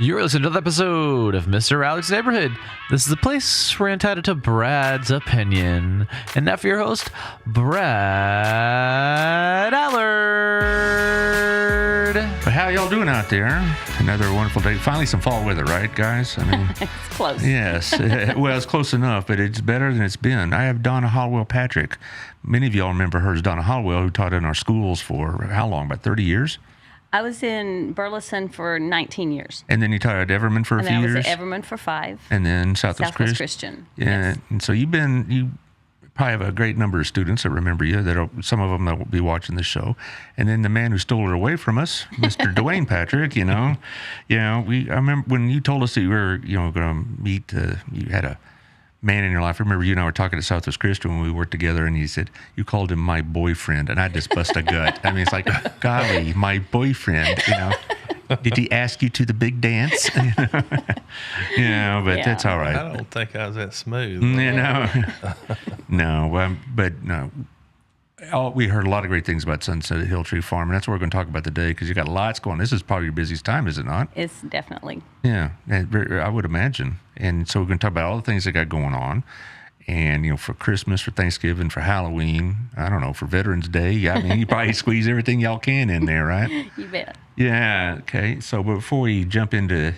You're listening to another episode of Mr. Alec's Neighborhood. This is the place where you're entitled to Brad's opinion. And now for your host, Brad Allard. But how y'all doing out there? Another wonderful day. Finally some fall weather, right, guys? I mean, it's close. Yes. Well, it's close enough, but it's better than it's been. I have Donna Hollowell Patrick. Many of y'all remember her as Donna Hollowell, who taught in our schools for how long? About 30 years? I was in Burleson for 19 years. And then you taught at Everman for a few years? I was at Everman for 5. And then Southwest Christian. Yeah. Yes. And so you probably have a great number of students that remember you, some of them that will be watching this show. And then the man who stole her away from us, Mr. Dwayne Patrick, I remember when you told us that you were, going to meet, you had a man in your life. I remember you and I were talking at Southwest Christian when we worked together, and you said you called him my boyfriend, and I just bust a gut. I mean, it's like, golly, my boyfriend. Did he ask you to the big dance? That's all right. I don't think I was that smooth. We heard a lot of great things about Sunset Hill Tree Farm, and that's what we're going to talk about today, because you got lots going. This is probably your busiest time, is it not? It's definitely. Yeah, I would imagine. And so we're going to talk about all the things that got going on. And, for Christmas, for Thanksgiving, for Halloween, I don't know, for Veterans Day. I mean, you probably squeeze everything y'all can in there, right? You bet. Yeah, okay. So before we jump into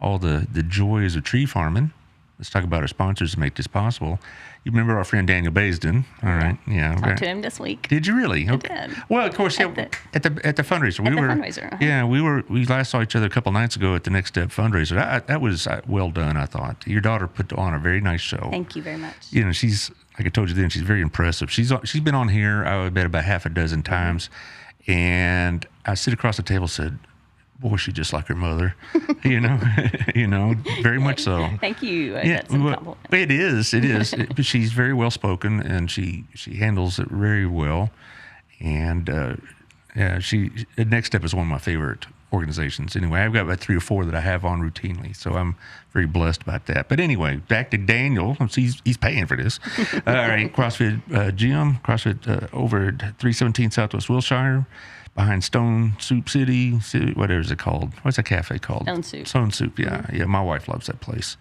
all the joys of tree farming, let's talk about our sponsors to make this possible. You remember our friend Daniel Baisden, all right? Yeah. Talked to him this week. Did you really? Okay. I did. Well, of course, at the fundraiser. Fundraiser. Uh-huh. Yeah, we last saw each other a couple nights ago at the Next Step fundraiser. That was well done, I thought. Your daughter put on a very nice show. Thank you very much. She's, like I told you then, she's very impressive. She's been on here, I would bet, about half a dozen times. And I sit across the table and said, boy, she's just like her mother, very much so. Thank you. That's a compliment. It is. But she's very well spoken, and she handles it very well. And Next Step is one of my favorite organizations. Anyway, I've got about 3 or 4 that I have on routinely, so I'm very blessed about that. But anyway, back to Daniel. He's paying for this. All right, CrossFit Gym, CrossFit over at 317 Southwest Wilshire, behind Stone Soup City, whatever is it called? What's that cafe called? Stone Soup, yeah. Yeah, my wife loves that place.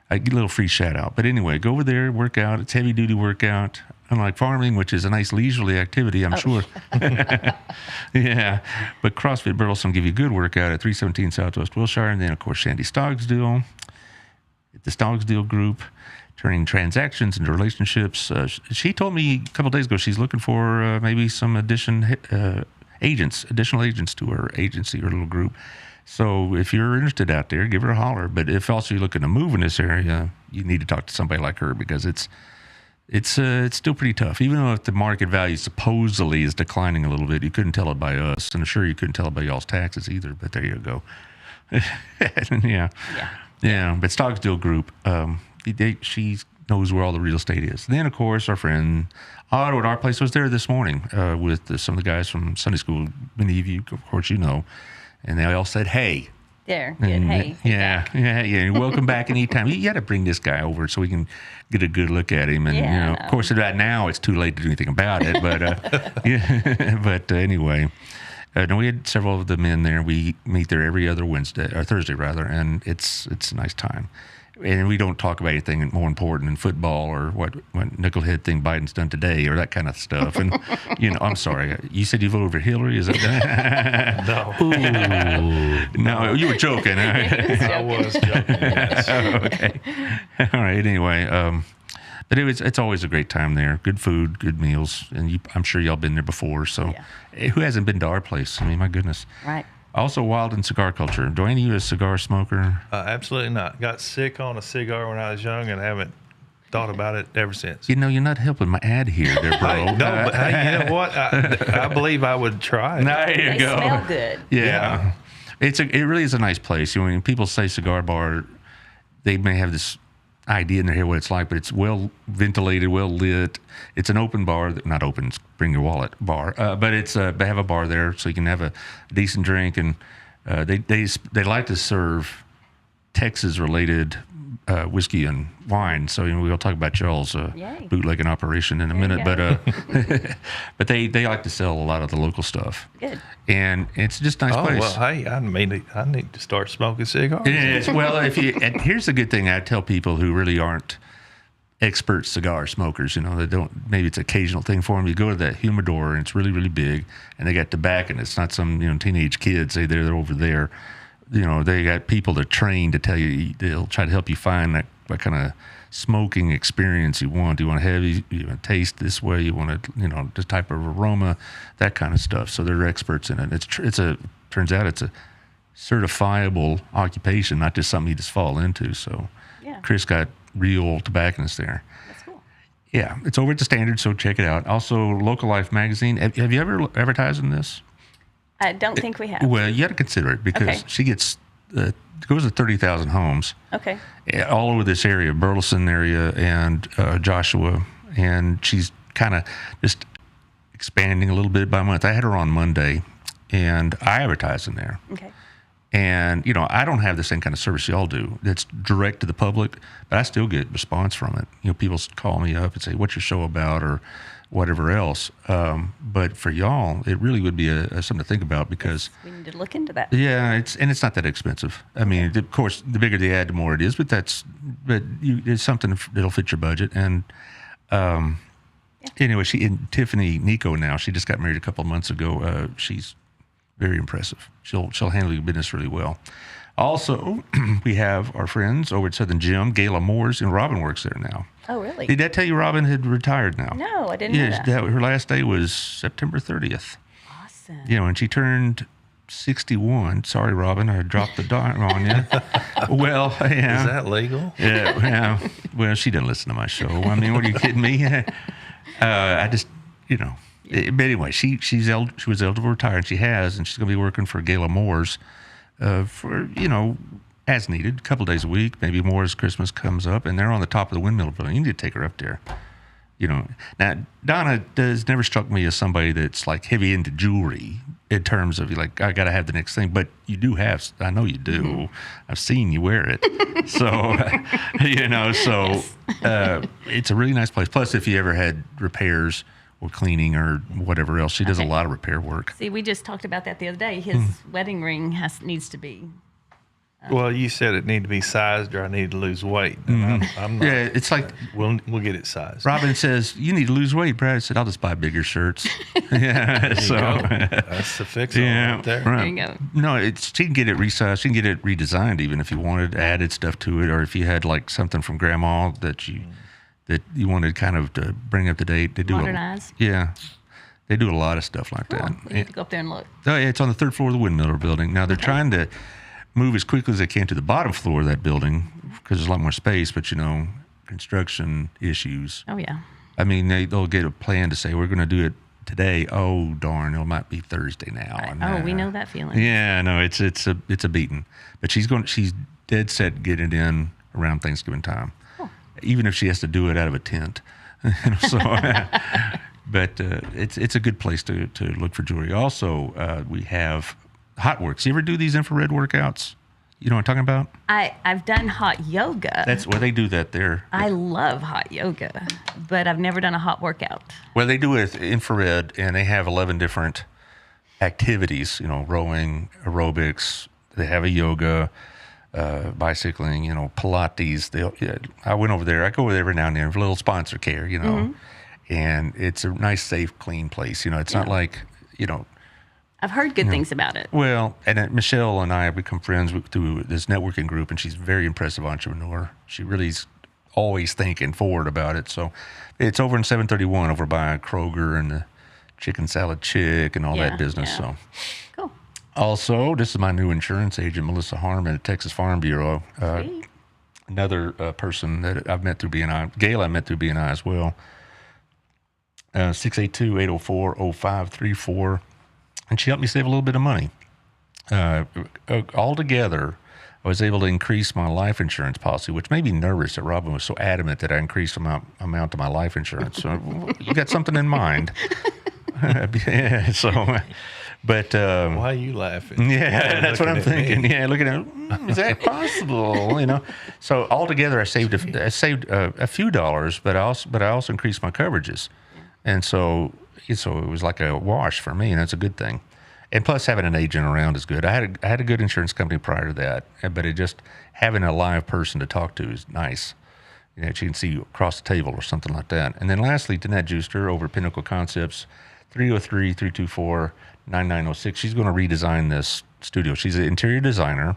I get a little free shout out. But anyway, go over there, work out. It's heavy duty workout. Unlike farming, which is a nice leisurely activity, I'm sure. Yeah. But CrossFit Burleson will give you a good workout at 317 Southwest Wilshire. And then, of course, Shandy Stogsdill, the Stogsdill Group, turning transactions into relationships. She told me a couple of days ago she's looking for maybe some additional agents to her agency or little group. So if you're interested out there, give her a holler. But if also you're looking to move in this area, you need to talk to somebody like her, because it's still pretty tough. Even though if the market value supposedly is declining a little bit, you couldn't tell it by us, and I'm sure you couldn't tell it by y'all's taxes either. But there you go. Yeah. But Stogsdill Group, she knows where all the real estate is. Then, of course, our friend Otto at our place was there this morning with some of the guys from Sunday school. Many of you, of course, and they all said, hey. There, good. Hey. Yeah. Welcome back anytime. You got to bring this guy over so we can get a good look at him. And, of course, right now it's too late to do anything about it. But, anyway. No, we had several of the men there. We meet there every other Thursday, and it's a nice time. And we don't talk about anything more important than football or what knucklehead thing Biden's done today or that kind of stuff. And, I'm sorry. You said you voted for Hillary? Is that No. No, you were joking. I was joking, yes. Okay. All right. Anyway, but it's always a great time there. Good food, good meals. And I'm sure y'all been there before. So who hasn't been to our place? I mean, my goodness. Right. Also, wild in cigar culture. Dwayne, are you a cigar smoker? Absolutely not. Got sick on a cigar when I was young and haven't thought about it ever since. You're not helping my ad here, there, bro. But hey, you know what? I believe I would try it. There you go. They smell good. Yeah. It really is a nice place. When people say cigar bar, they may have this idea in their head what it's like, but it's well ventilated, well lit. It's an open bar, not open, bring your wallet bar, but it's they have a bar there so you can have a decent drink, and they like to serve Texas related whiskey and wine. So we'll talk about y'all's Yay. bootlegging operation in a There you minute. But but they like to sell a lot of the local stuff. Good. And it's just a nice Oh place. well, hey, I need to start smoking cigars. It is. Well, and here's the good thing I tell people who really aren't expert cigar smokers, they don't, maybe it's an occasional thing for them. You go to that humidor and it's really, really big, and they got tobacconists, not some, teenage kids say they're over there. They got people that are trained to tell you, they'll try to help you find what kind of smoking experience you want. Do you want heavy, you want to taste this way, you want to, this type of aroma, that kind of stuff. So they're experts in it. Turns out it's a certifiable occupation, not just something you just fall into. So Yeah. Chris got real tobacconists there. That's cool. Yeah, it's over at the Standard, so check it out. Also, Local Life magazine. Have you ever advertised in this? I don't think we have. Well, you got to consider it because Okay. she gets goes to 30,000 homes Okay. all over this area, Burleson area and Joshua, and she's kind of just expanding a little bit by month. I had her on Monday, and I advertised in there. Okay. And, I don't have the same kind of service y'all do. It's direct to the public, but I still get response from it. People call me up and say, what's your show about, or whatever else. But for y'all, it really would be something to think about because, We need to look into that. yeah, it's not that expensive. I mean, of course, the bigger the ad, the more it is, but it's something that'll fit your budget. And anyway, Tiffany Nico now, she just got married a couple of months ago. She's very impressive. She'll handle your business really well. Also, we have our friends over at Southern Gym, Gayla Moores, and Robin works there now. Oh, really? Did I tell you Robin had retired now? No, I didn't know that. Her last day was September 30th. Awesome. And she turned 61. Sorry, Robin, I dropped the dime on you. Well, yeah. Is that legal? Yeah. Well, she didn't listen to my show. I mean, what are you kidding me? I just, But anyway, she was eligible to retire, and she has, and she's going to be working for Gayla Moore's for, as needed, a couple of days a week, maybe more as Christmas comes up, and they're on the top of the windmill building. You need to take her up there. Now, Donna never struck me as somebody that's like heavy into jewelry in terms of like, I got to have the next thing, but you do have, I know you do. Mm-hmm. I've seen you wear it. So, it's a really nice place. Plus, if you ever had repairs or cleaning or whatever else, she does a lot of repair work. See, we just talked about that the other day. His wedding ring needs to be. Well, you said it needed to be sized, or I need to lose weight. And I'm not. Yeah, it's like We'll get it sized. Robin says, you need to lose weight. Brad said, I'll just buy bigger shirts. Yeah, so That's the fix yeah, right there. right. There you go. No, she can get it resized. She can get it redesigned even if you wanted, added stuff to it, or if you had like something from Grandma that you wanted kind of to bring up to date. They do Modernize. they do a lot of stuff like Cool. that. We need to go up there and look. Oh, yeah, it's on the third floor of the Windmiller building. Now, they're trying to move as quickly as they can to the bottom floor of that building because there's a lot more space, but, construction issues. Oh, yeah. I mean, they'll get a plan to say, we're going to do it today. Oh, darn, it might be Thursday now. Right. And, Oh, we know that feeling. Yeah, no, it's a beating. But she's dead set getting it in around Thanksgiving time, even if she has to do it out of a tent. So, but it's a good place to look for jewelry. Also, we have HotWorks. You ever do these infrared workouts? You know what I'm talking about? I've done hot yoga. That's where they do that there. I love hot yoga, but I've never done a hot workout. Well, they do it infrared, and they have 11 different activities, rowing, aerobics. They have a yoga, bicycling, Pilates. I went over there. I go over there every now and then for a little sponsor care, and it's a nice, safe, clean place. It's not like, I've heard good things about it. Well, and Michelle and I have become friends through this networking group, and she's a very impressive entrepreneur. She really's always thinking forward about it. So it's over in 731 over by Kroger and the Chicken Salad Chick and all that business. Yeah. So Cool. also, this is my new insurance agent, Melissa Harmon at Texas Farm Bureau. Sweet. Another person that I've met through BNI. Gail I met through BNI as well. 682-804-0534. And she helped me save a little bit of money. Altogether, I was able to increase my life insurance policy, which made me nervous that Robin was so adamant that I increased the amount of my life insurance. So you got something in mind. Yeah, so, But Why are you laughing? yeah, that's what I'm Looking at thinking. me. Yeah, looking at is that possible? So altogether, I saved a few dollars, but I also increased my coverages, and so it was like a wash for me, and that's a good thing. And plus, having an agent around is good. I had a good insurance company prior to that, but it just having a live person to talk to is nice. She can see you across the table or something like that. And then lastly, Danette Juster over at Pinnacle Concepts, 303-324-9906. She's going to redesign this studio. She's an interior designer,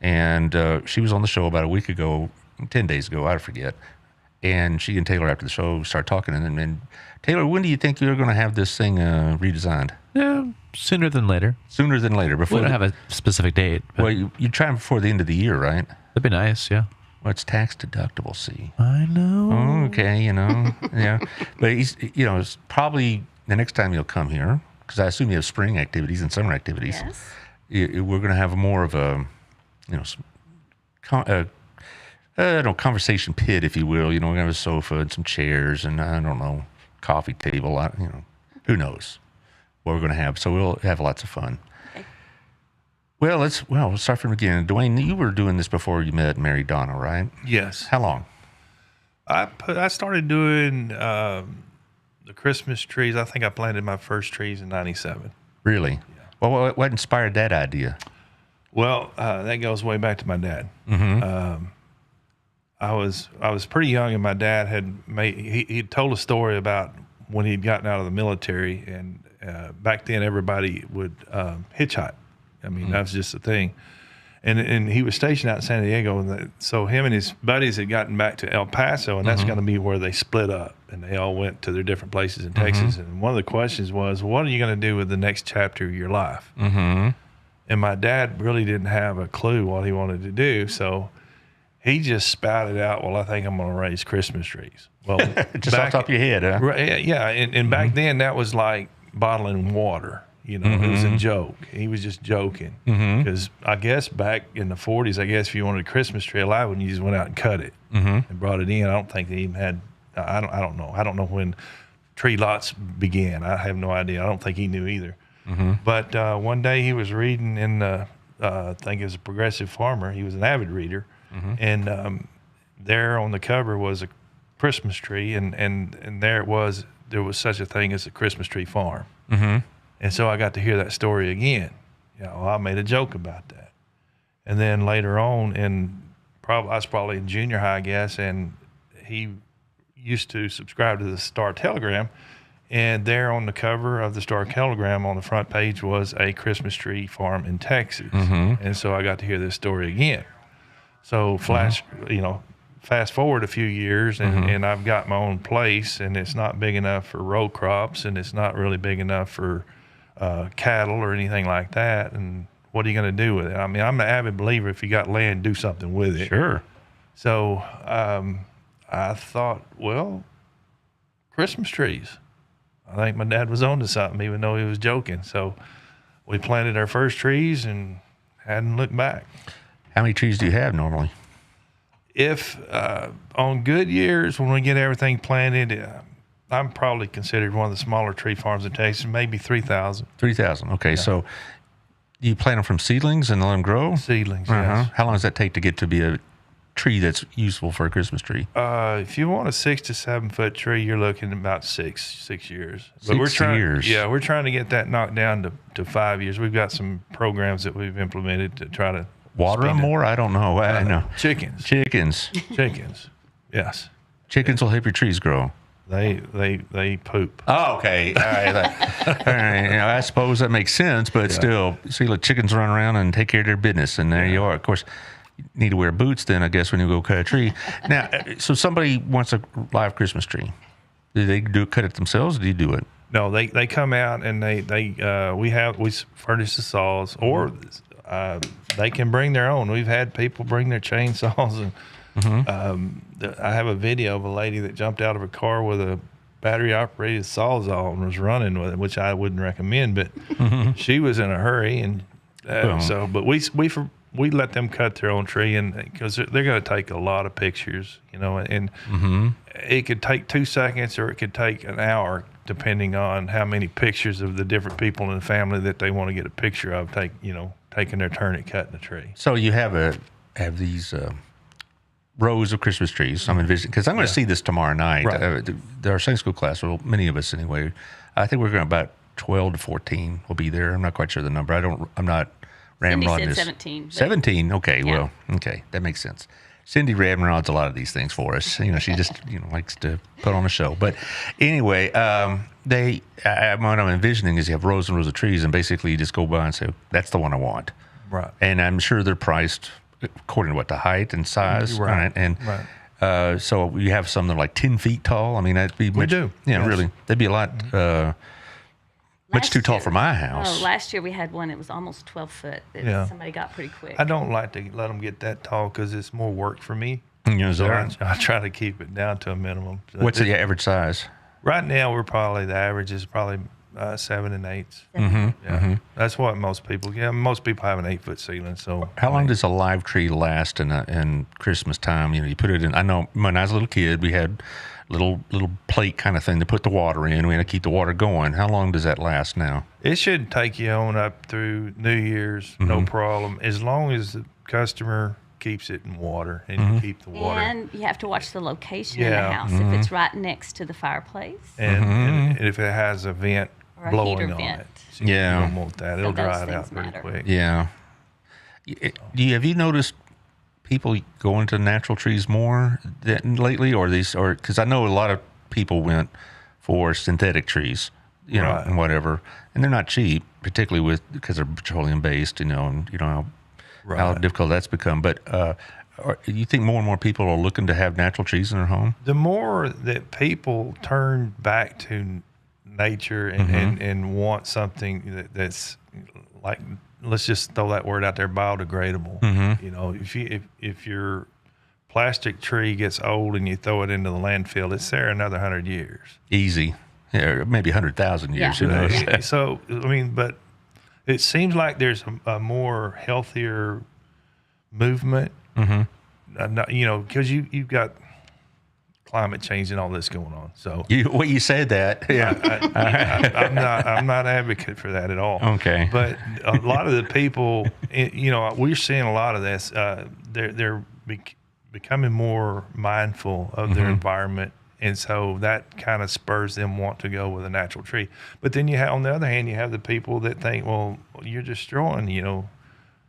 and she was on the show about a week ago, 10 days ago, I forget. And she and Taylor, after the show, started talking. And then, Taylor, when do you think you're going to have this thing redesigned? Yeah, sooner than later. Sooner than later. We don't have a specific date. But Well, you try before the end of the year, right? that'd be nice, yeah. Well, it's tax deductible, see. I know. Okay, yeah. But it's probably the next time you'll come here, because I assume you have spring activities and summer activities. Yes. We're going to have more of a, conversation pit, if you will. We're going to have a sofa and some chairs and, I don't know, coffee table. Who knows what we're going to have. So we'll have lots of fun. Well, we'll start from the beginning. Dwayne, you were doing this before you met and married Donna, right? Yes. How long? I started doing the Christmas trees. I think I planted my first trees in '97. Really? Yeah. Well, what inspired that idea? Well, that goes way back to my dad. Mm-hmm. I was pretty young, and my dad he told a story about when he'd gotten out of the military, and back then everybody would hitchhike. I mean, that was just a thing. And he was stationed out in San Diego, and so him and his buddies had gotten back to El Paso, and that's going to be where they split up, and they all went to their different places in Texas. And one of the questions was, what are you going to do with the next chapter of your life? Mm-hmm. And my dad really didn't have a clue what he wanted to do, so he just spouted out, well, I think I'm going to raise Christmas trees. Well, just off the top of your head, huh? Right, yeah, and back then that was like bottling water. It was a joke. He was just joking. Because I guess back in the 40s, if you wanted a Christmas tree alive, when you just went out and cut it and brought it in. I don't think they even had, I don't know. I don't know when tree lots began. I have no idea. I don't think he knew either. But one day he was reading in I think it was a Progressive Farmer. He was an avid reader. And there on the cover was a Christmas tree, and there was such a thing as a Christmas tree farm. And so I got to hear that story again. I made a joke about that. And then later on, I was probably in junior high, I guess, and he used to subscribe to the Star Telegram. And there on the cover of the Star Telegram on the front page was a Christmas tree farm in Texas. And so I got to hear this story again. So fast forward a few years, and I've got my own place, and it's not big enough for row crops, and it's not really big enough for cattle or anything like that. And what are you going to do with it? I mean, I'm an avid believer, if you got land, do something with it. Sure. So I thought, well, Christmas trees. I think my dad was onto something, even though he was joking. So we planted our first trees and hadn't looked back. How many trees do you have normally? If on good years, when we get everything planted, I'm probably considered one of the smaller tree farms in Texas, maybe 3,000. 3,000. Okay, yeah. So you plant them from seedlings and let them grow? Seedlings, yes. How long does that take to get to be a tree that's useful for a Christmas tree? If you want a 6 to 7 foot tree, you're looking at about six years. But 6 years. Yeah, we're trying to get that knocked down to 5 years. We've got some programs that we've implemented to try to water them more? I don't know. I know. Chickens. Yes. Chickens will help your trees grow. They poop. Oh, okay. All right. All right. I suppose that makes sense, but still, see, the chickens run around and take care of their business, and there you are. Of course, you need to wear boots then, I guess, when you go cut a tree. Now, so somebody wants a live Christmas tree. Do they cut it themselves, or do you do it? No, they come out and we furnish the saws, or they can bring their own. We've had people bring their chainsaws, and I have a video of a lady that jumped out of a car with a battery-operated sawzall and was running with it, which I wouldn't recommend. But she was in a hurry, and but we let them cut their own tree, and because they're going to take a lot of pictures, and it could take 2 seconds or it could take an hour depending on how many pictures of the different people in the family that they want to get a picture of, taking their turn at cutting the tree. So you have these rows of Christmas trees. I'm envisioning, because I'm going to see this tomorrow night. Right. Our Sunday school class, well, many of us anyway. I think we're going about 12 to 14 will be there. I'm not quite sure the number. I'm not Cindy ramrodding said this. 17. but- 17. Okay. Yeah. Well, okay. That makes sense. Cindy ramrods a lot of these things for us. She just, likes to put on a show. But anyway, what I'm envisioning is you have rows and rows of trees, and basically you just go by and say, that's the one I want. Right. And I'm sure they're priced according to what the height and size. Right. And so we have some that are like 10 feet tall. I mean, that'd be much, do. Yeah, Yes. really. That'd be a lot, much Last too tall year- for my house. Oh, last year we had one that was almost 12 foot that Yeah. somebody got pretty quick. I don't like to let them get that tall because it's more work for me. So I try to keep it down to a minimum. So what's the average size? Right now, the average is probably 7 and 8. Yeah, that's what most people. Yeah, most people have an 8-foot ceiling. So How long does a live tree last in Christmas time? You put it in. I know when I was a little kid, we had little plate kind of thing to put the water in. We had to keep the water going. How long does that last now? It should take you on up through New Year's, no problem, as long as the customer keeps it in water and you keep the water. And you have to watch the location in the Yeah. house. If it's right next to the fireplace, And if it has a vent Or a blowing heater on vent. it, so you don't want that. It'll those dry it out things pretty matter. quick. Yeah. Have you noticed people going to natural trees more lately, or because I know a lot of people went for synthetic trees, Right. and whatever, and they're not cheap, particularly because they're petroleum based, and how Right. difficult that's become. But you think more and more people are looking to have natural trees in their home? The more that people turn back to nature and want something that's like, let's just throw that word out there, biodegradable. If your plastic tree gets old and you throw it into the landfill, it's there another 100 years. Easy. Yeah, maybe 100,000 years. Yeah. Who knows? Yeah. So, but it seems like there's a more healthier movement. Because you've got climate change and all this going on. So You said that. Yeah. I'm not advocate for that at all. Okay. But a lot of the people, we're seeing a lot of this. They're becoming more mindful of their environment. And so that kind of spurs them want to go with a natural tree. But then on the other hand, you have the people that think, well, you're destroying,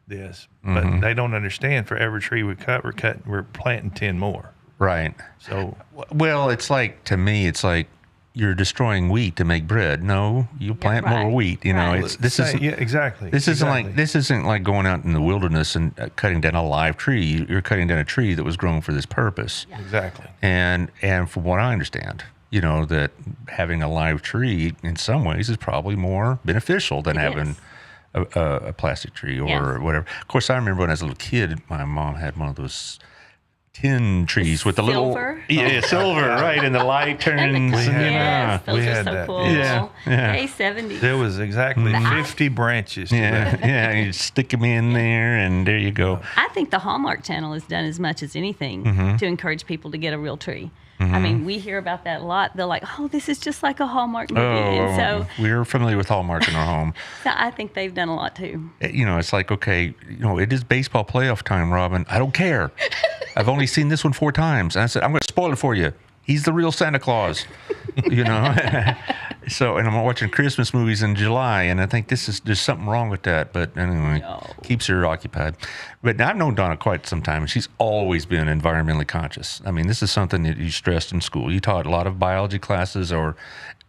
this. But they don't understand. For every tree we cut, we're planting 10 more. Right. So Well, to me, it's like you're destroying wheat to make bread. No, you plant right. more wheat. Right. exactly. This isn't like going out in the wilderness and cutting down a live tree. You're cutting down a tree that was grown for this purpose. Exactly. And from what I understand, that having a live tree in some ways is probably more beneficial than having a plastic tree or Yes. whatever. Of course, I remember when I was a little kid, my mom had one of those tin trees with the Silver? little silver, right, and the light turns. We had Yes, that. those We are had so that. cool. Yeah, yeah. A70. There was exactly 50 branches to that. Yeah, you stick them in there, and there you go. I think the Hallmark Channel has done as much as anything to encourage people to get a real tree. Mm-hmm. I mean, we hear about that a lot. They're like, oh, this is just like a Hallmark movie. And so we're familiar with Hallmark in our home. I think they've done a lot too. It's like, okay, it is baseball playoff time, Robin. I don't care. I've only seen this one 4 times. And I said, I'm going to spoil it for you. He's the real Santa Claus, So, and I'm watching Christmas movies in July, and I think there's something wrong with that. But anyway, No. keeps her occupied. But I've known Donna quite some time, and she's always been environmentally conscious. I mean, this is something that you stressed in school. You taught a lot of biology classes or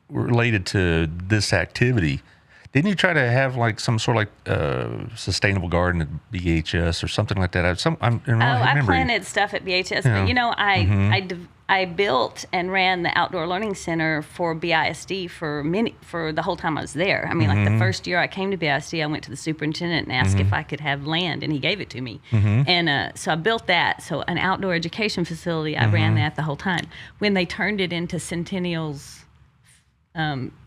related to this activity. Didn't you try to have like some sort of like sustainable garden at BHS or something like that? I planted stuff at BHS, but I built and ran the Outdoor Learning Center for BISD for the whole time I was there. I mean, like the first year I came to BISD, I went to the superintendent and asked if I could have land, and he gave it to me. And so I built that. So an outdoor education facility, I ran that the whole time. When they turned it into Centennial's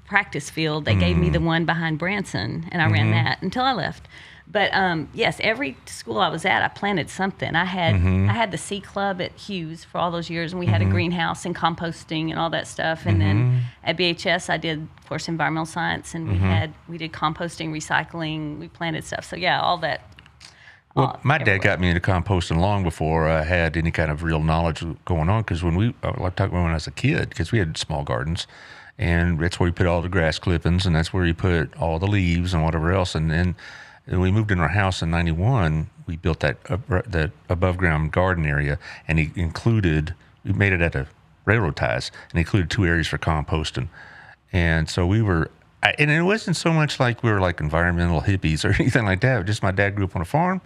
practice field, they gave me the one behind Branson, and I ran that until I left. But yes, every school I was at, I planted something. I had the Sea Club at Hughes for all those years, and we had a greenhouse and composting and all that stuff. And then at BHS, I did, of course, environmental science, and we did composting, recycling. We planted stuff. So yeah, all that. Well, my dad got me into composting long before I had any kind of real knowledge going on. Because when I was a kid, because we had small gardens, and that's where we put all the grass clippings, and that's where you put all the leaves and whatever else. And then when we moved in our house in '91, we built that above ground garden area, and we made it at a railroad ties, and included 2 areas for composting. And so and it wasn't so much like we were like environmental hippies or anything like that. Just my dad grew up on a farm.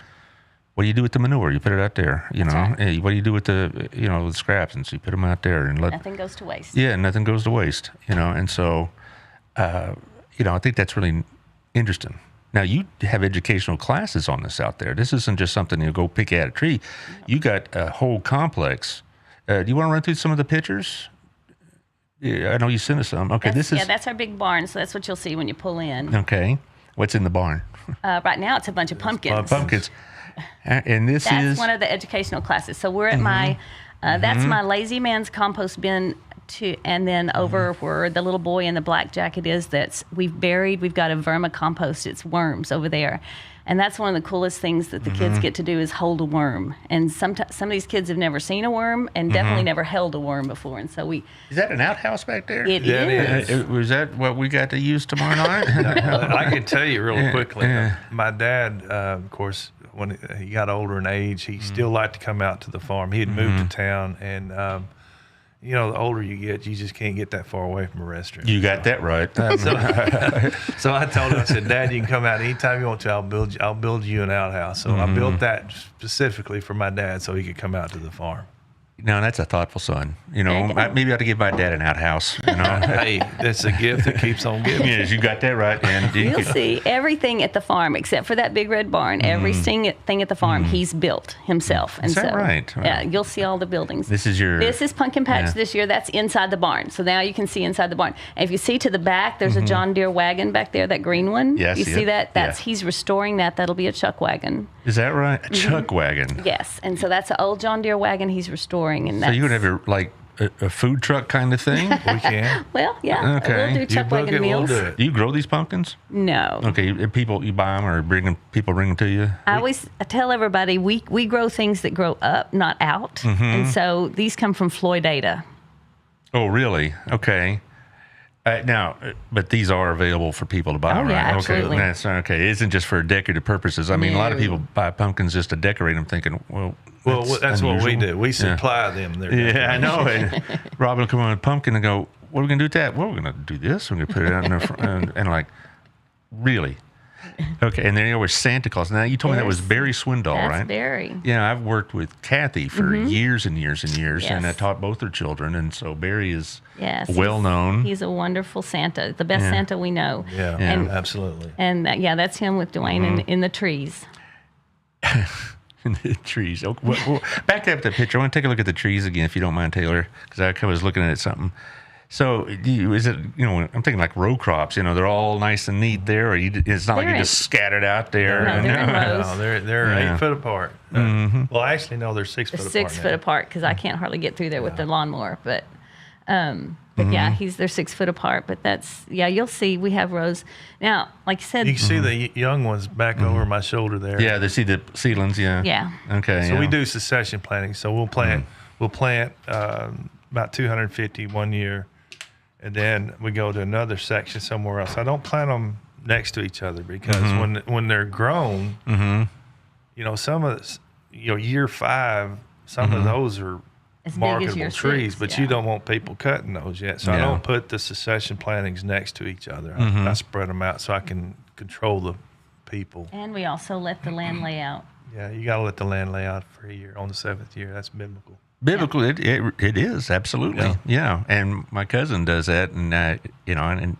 What do you do with the manure? You put it out there, you know. Right. Hey, what do you do with the scraps? And so you put them out there and Nothing goes to waste. Yeah, nothing goes to waste, you know. And so, I think that's really interesting. Now, you have educational classes on this out there. This isn't just something you go pick out a tree. You got a whole complex. Do you want to run through some of the pictures? Yeah, I know you sent us some. Okay, that's our big barn. So that's what you'll see when you pull in. Okay, what's in the barn? Right now, it's a bunch of pumpkins. Pumpkins. And that's one of the educational classes. So we're at my, that's my lazy man's compost bin, and then over where the little boy in the black jacket is, we've got a vermicompost. It's worms over there. And that's one of the coolest things that the kids get to do is hold a worm. And some of these kids have never seen a worm and definitely never held a worm before. And so Is that an outhouse back there? It is. Was that what we got to use tomorrow night? I can tell you real quickly. My dad, of course, when he got older in age, he still liked to come out to the farm. He had moved to town, and the older you get, you just can't get that far away from a restaurant. You got that right. So I told him, I said, Dad, you can come out anytime you want to. I'll build you an outhouse. So I built that specifically for my dad so he could come out to the farm. No, that's a thoughtful son. Maybe I ought to give my dad an outhouse. Hey, that's a gift that keeps on giving. Yes, you got that right. And you'll see everything at the farm except for that big red barn. Every thing at the farm he's built himself. And Is that right? Yeah, you'll see all the buildings. This is Pumpkin Patch this year. That's inside the barn. So now you can see inside the barn. And if you see to the back, there's a John Deere wagon back there, that green one. Yes, you see that? He's restoring that. That'll be a chuck wagon. Is that right? A chuck wagon. Yes, and so that's an old John Deere wagon he's restoring. And so you're gonna have a food truck kind of thing? We can. Well, yeah. Okay. We'll do chuck wagon meals. We'll do it. Do you grow these pumpkins? No. Okay, you buy them or people bring them to you? I tell everybody we grow things that grow up, not out. And so these come from Floydada. Oh, really? Okay. But these are available for people to buy, right? Yeah, absolutely. Okay, that's okay. It isn't just for decorative purposes. I mean, a lot of people buy pumpkins just to decorate them, thinking, well, that's unusual. what we do. We supply them. Yeah, I know. And Robin will come on with a pumpkin and go, what are we going to do with that? Well, we're going to do this. We're going to put it out in the front. And like, really? Okay, and then there was Santa Claus. Now, you told me that was Barry Swindoll, right? That's Barry. Yeah, I've worked with Kathy for years and years and years, and I taught both her children, and so Barry is well known. He's a wonderful Santa, the best Santa we know. Yeah, absolutely. And that's him with Dwayne in the trees. In the trees. Okay, well, back up the picture. I want to take a look at the trees again, if you don't mind, Taylor, because I was looking at something. So, is it, I'm thinking like row crops, they're all nice and neat there, or it's not like you just scattered out there. No, they're in rows. No, they're 8 foot apart. Well, actually, no, they're 6 foot apart. 6 foot apart, because I can't hardly get through there with the lawnmower. But yeah, they're 6 foot apart. But you'll see we have rows. Now, like you said. You can see the young ones back over my shoulder there. Yeah, they see the seedlings, yeah. Yeah. Okay. So we do succession planting. So we'll plant about 250 one year. And then we go to another section somewhere else. I don't plant them next to each other because when they're grown, some of year 5, some of those are as marketable trees, 6, but you don't want people cutting those yet. So I don't put the succession plantings next to each other. I spread them out so I can control the people. And we also let the land lay out. Yeah, you got to let the land lay out for a year on the 7th year. That's biblical. Biblical, it is absolutely, yeah. And my cousin does that, and and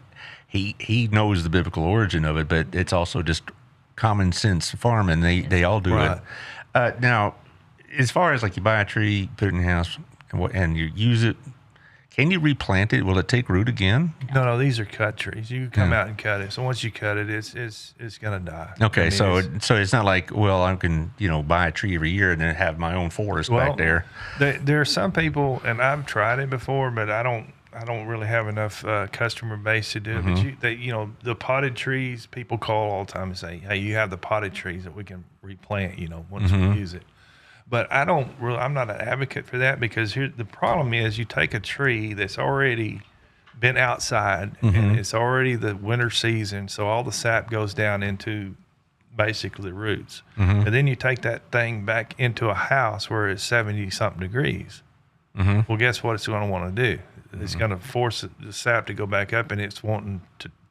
he knows the biblical origin of it, but it's also just common sense farming. They all do it. Now, as far as like you buy a tree, put it in the house, and you use it, Can you replant it? Will it take root again? No, these are cut trees. You can come out and cut it. So once you cut it, it's gonna die. Okay, so it's not like, well, I can buy a tree every year and then have my own forest back there. There are some people, and I've tried it before, but I don't really have enough customer base to do it. But the potted trees, people call all the time and say, "Hey, you have the potted trees that we can replant." Once we use it. But I'm not an advocate for that, because the problem is, you take a tree that's already been outside and it's already the winter season, so all the sap goes down into basically the roots. And then you take that thing back into a house where it's 70-something degrees. Well, guess what it's going to want to do? It's going to force the sap to go back up, and it's wanting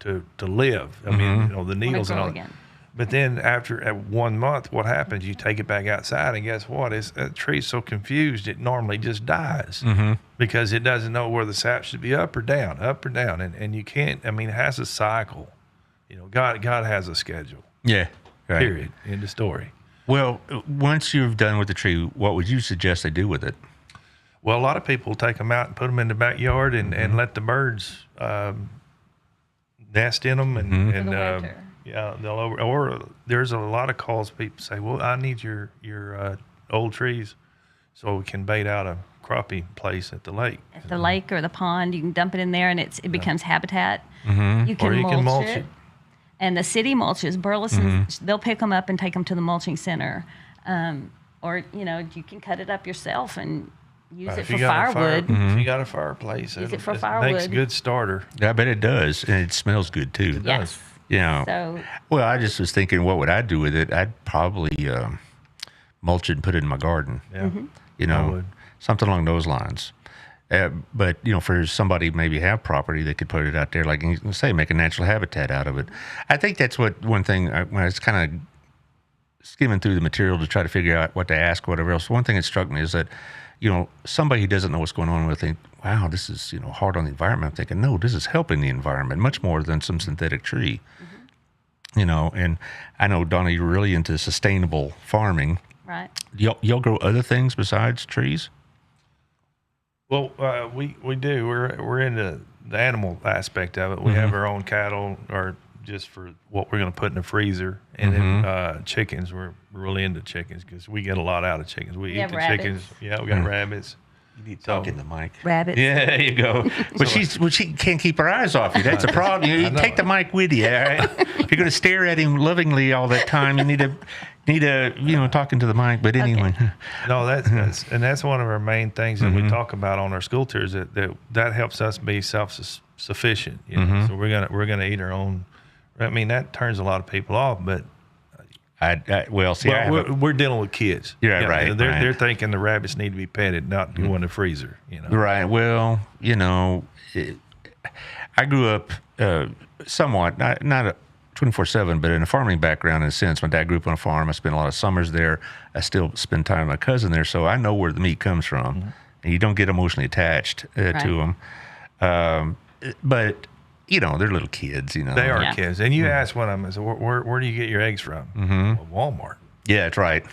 to live. I mean, the needles and all that. But then at 1 month, what happens? You take it back outside, and guess what? That tree's so confused, it normally just dies because it doesn't know where the sap should be, up or down. And you can't, it has a cycle. God has a schedule. Yeah. Right. Period. End of story. Well, once you've done with the tree, what would you suggest they do with it? Well, a lot of people take them out and put them in the backyard and let the birds nest in them and yeah, or there's a lot of calls. People say, "Well, I need your old trees so we can bait out a crappie place at the lake." At the lake or the pond, you can dump it in there, and it becomes habitat. You can mulch it. And the city mulches. Burleson, they'll pick them up and take them to the mulching center, or you can cut it up yourself and use it for firewood. If you got a fireplace, use it for firewood. Makes a good starter. Yeah, I bet it does, and it smells good too. It does. Well, I just was thinking, what would I do with it? I'd probably mulch it and put it in my garden. Yeah. I would. Something along those lines. But for somebody maybe have property, they could put it out there, like you say, make a natural habitat out of it. I think that's one thing when I was kind of skimming through the material to try to figure out what to ask, whatever else. One thing that struck me is that somebody who doesn't know what's going on with it, wow, this is hard on the environment. I'm thinking, no, this is helping the environment much more than some synthetic tree. And I know, Donna, you're really into sustainable farming. Right. Y'all grow other things besides trees? Well, we do. We're into the animal aspect of it. We have our own cattle, or just for what we're going to put in the freezer, and then chickens. We're really into chickens because we get a lot out of chickens. We eat the rabbits. Chickens. Yeah, we got rabbits. You need to talk in the mic. Rabbits. Yeah, there you go. But she can't keep her eyes off you. That's a problem. You take the mic with you. All right? If you're going to stare at him lovingly all that time, you need to talking to the mic. But anyway, no, that's one of our main things that we talk about on our school tours. That helps us be self-sufficient. So we're gonna eat our own. That turns a lot of people off, but we're dealing with kids. Yeah, right. They're thinking the rabbits need to be petted, not go in the freezer. Right. Well, I grew up somewhat not a 24/7, but in a farming background in a sense. My dad grew up on a farm. I spent a lot of summers there. I still spend time with my cousin there, so I know where the meat comes from. And you don't get emotionally attached to them. But they're little kids. They are kids. And you ask one of them, so where do you get your eggs from? Well, Walmart. Yeah, that's right.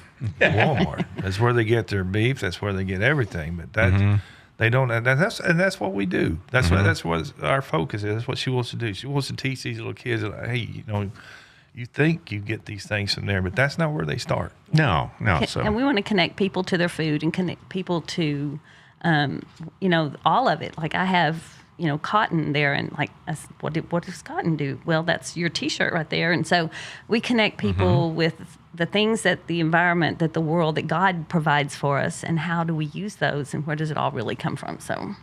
Walmart. That's where they get their beef. That's where they get everything. But they don't. And that's what we do. That's what our focus is. That's what she wants to do. She wants to teach these little kids that, hey, you think you get these things from there, but that's not where they start. No. So. And we want to connect people to their food and connect people to, all of it. Like I have, cotton there, and like, what does cotton do? Well, that's your T-shirt right there. And so we connect people with the things that the environment, that the world, that God provides for us, and how do we use those, and where does it all really come from? So.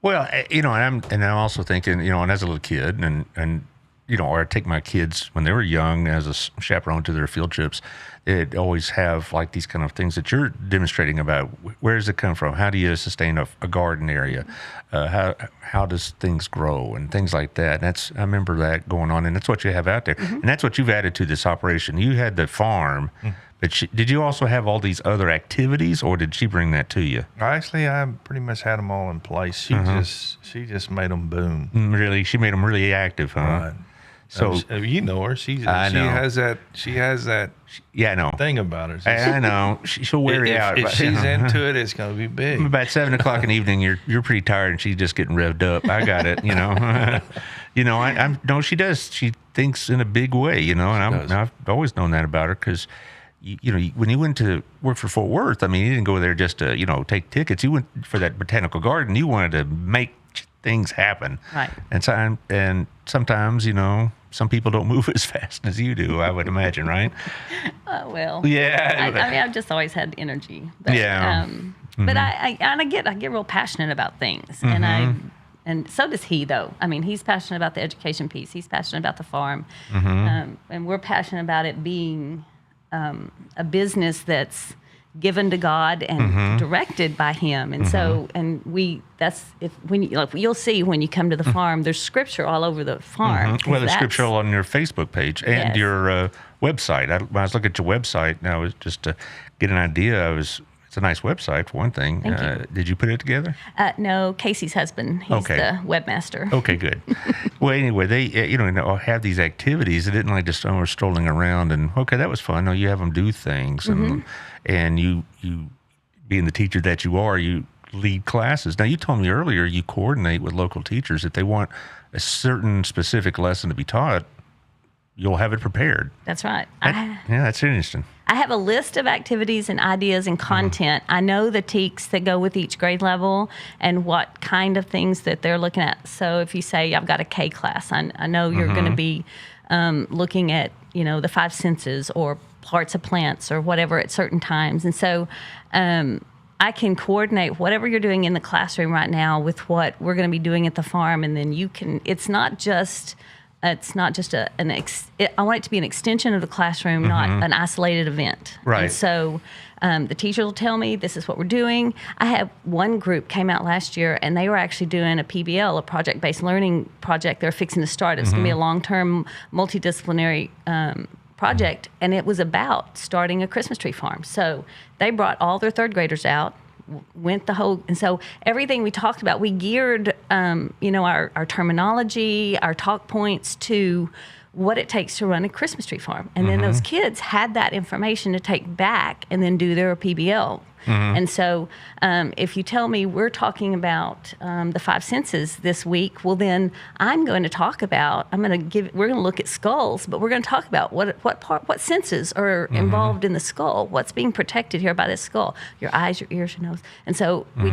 Well, and I'm also thinking, and as a little kid, and or I take my kids when they were young as a chaperone to their field trips, they'd always have like these kind of things that you're demonstrating about. Where does it come from? How do you sustain a garden area? How does things grow and things like that? And I remember that going on, and that's what you have out there. And that's what you've added to this operation. You had the farm, but did you also have all these other activities, or did she bring that to you? Actually, I pretty much had them all in place. She just made them boom. Really? She made them really active, huh? Right. So you know her. She I know. has that. She has that. Yeah, I know. Thing about her. I know. She'll wear you out. If she's into it, it's going to be big. About 7:00 in the evening, you're pretty tired, and she's just getting revved up. I got it. I'm no, she does. She thinks in a big way. And I've always known that about her because. When you went to work for Fort Worth, I mean, you didn't go there just to, take tickets. You went for that botanical garden. You wanted to make things happen. Right. And sometimes, some people don't move as fast as you do, I would imagine, right? Well. Yeah. I've just always had energy. But, yeah. But I get real passionate about things. And so does he, though. I mean, he's passionate about the education piece. He's passionate about the farm. And we're passionate about it being a business that's given to God and directed by Him, and so you'll see when you come to the farm, there's scripture all over the farm. Well, there's scripture on your Facebook page and your website. When I was looking at your website, and I was just to get an idea. It's a nice website for one thing. Thank you. Did you put it together? No, Casey's husband. He's the webmaster. Okay, good. Well, anyway, they have these activities. It didn't like just we're strolling around and okay, that was fun. No, you have them do things and you being the teacher that you are, you lead classes. Now, you told me earlier you coordinate with local teachers if they want a certain specific lesson to be taught. You'll have it prepared. That's right. That's interesting. I have a list of activities and ideas and content. I know the TEKs that go with each grade level and what kind of things that they're looking at. So if you say, I've got a K class, I know you're going to be looking at, the 5 senses or parts of plants or whatever at certain times. And so I can coordinate whatever you're doing in the classroom right now with what we're going to be doing at the farm. And then it's not just I want it to be an extension of the classroom, not an isolated event. Right. And so the teachers will tell me this is what we're doing. I had one group came out last year, and they were actually doing a PBL, a project-based learning project. They're fixing to start. It's going to be a long-term, multidisciplinary project, and it was about starting a Christmas tree farm. So they brought all their third graders out. And so everything we talked about, we geared, our terminology, our talk points to what it takes to run a Christmas tree farm. And then those kids had that information to take back and then do their PBL. And so if you tell me we're talking about the 5 senses this week, well, then we're going to look at skulls, but we're going to talk about what senses are involved in the skull, what's being protected here by this skull, your eyes, your ears, your nose. And so we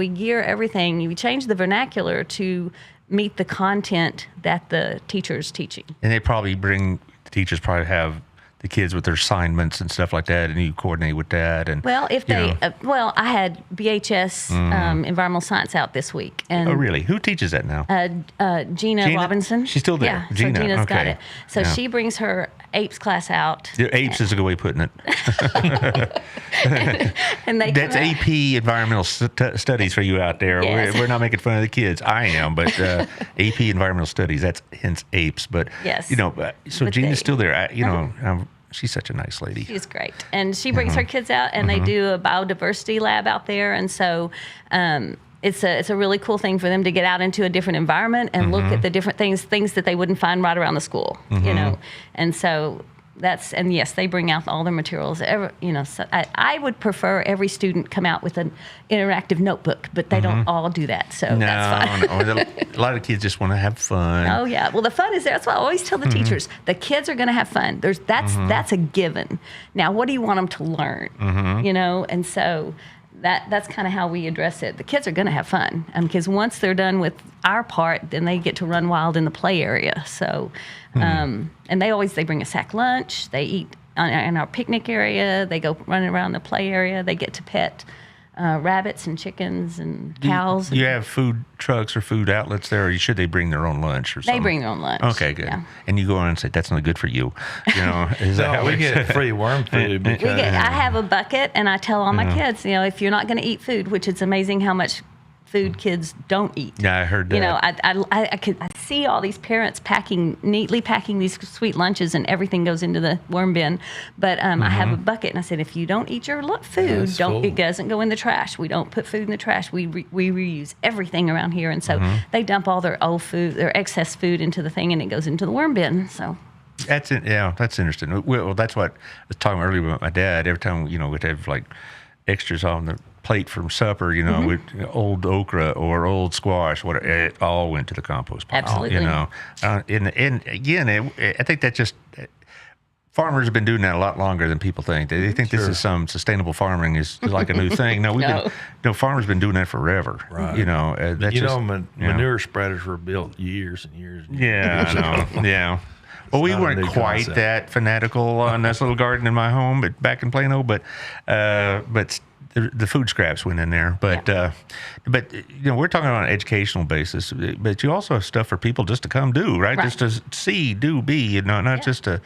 gear everything, we change the vernacular to meet the content that the teacher's teaching. And the teachers probably have the kids with their assignments and stuff like that, and you coordinate with that. And well, I had BHS environmental science out this week. And oh, really? Who teaches that now? Gina Robinson. She's still there. Yeah, Gina. So Gina's okay. got it. So she brings her apes class out. Apes is a good way of putting it. And that's AP environmental studies for you out there. Yes. We're not making fun of the kids. I am, but AP environmental studies. That's hence apes. But yes. So Gina's still there. She's such a nice lady. She's great. And she brings her kids out, and they do a biodiversity lab out there. And so it's a really cool thing for them to get out into a different environment and look at the different things that they wouldn't find right around the school, And so yes, they bring out all their materials. So I would prefer every student come out with an interactive notebook, but they don't all do that. So that's fine. No. A lot of kids just want to have fun. Oh yeah. Well, the fun is there. That's why I always tell the teachers, the kids are going to have fun. That's a given. Now, what do you want them to learn? And so that's kind of how we address it. The kids are going to have fun because once they're done with our part, then they get to run wild in the play area. So, and they bring a sack lunch. They eat in our picnic area. They go running around the play area. They get to pet rabbits and chickens and cows. Do you have food trucks or food outlets there, or should they bring their own lunch or something? They bring their own lunch. Okay, good. Yeah. And you go on and say, that's not good for you. Is that how we get free worm food? I have a bucket, and I tell all my kids, if you're not going to eat food, which it's amazing how much food kids don't eat. Yeah, I heard that. You know, I see all these parents neatly packing these sweet lunches, and everything goes into the worm bin. But I have a bucket, and I said, if you don't eat your food, it doesn't go in the trash. We don't put food in the trash. We reuse everything around here, and so they dump all their old food, their excess food into the thing, and it goes into the worm bin. So. That's interesting. Well, that's what I was talking earlier about my dad. Every time, we'd have like extras on the plate from supper, with old okra or old squash, whatever, it all went to the compost pile. Absolutely. And again, I think that just farmers have been doing that a lot longer than people think. They think this is some sustainable farming is like a new thing. No, farmers have been doing that forever. Right. Manure spreaders were built years and years. And years. Yeah, I know. Yeah. Well, we weren't quite that fanatical on this little garden in my home, but back in Plano. But the food scraps went in there. But we're talking on an educational basis. But you also have stuff for people just to come do, right? Just to see, do, be. Not just to.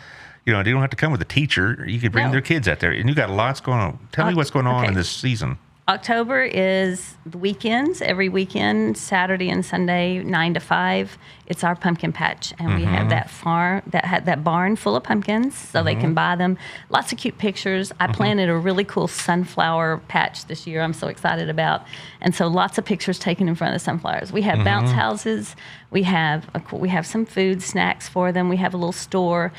They don't have to come with a teacher. You could bring their kids out there, and you got lots going on. Tell me what's going on in this season. October is the weekends, every weekend, Saturday and Sunday, 9 to 5. It's our pumpkin patch, and we have that barn full of pumpkins, so they can buy them. Lots of cute pictures. I planted a really cool sunflower patch this year. I'm so excited about, and so lots of pictures taken in front of the sunflowers. We have bounce houses. We have some food, snacks for them. We have a little store.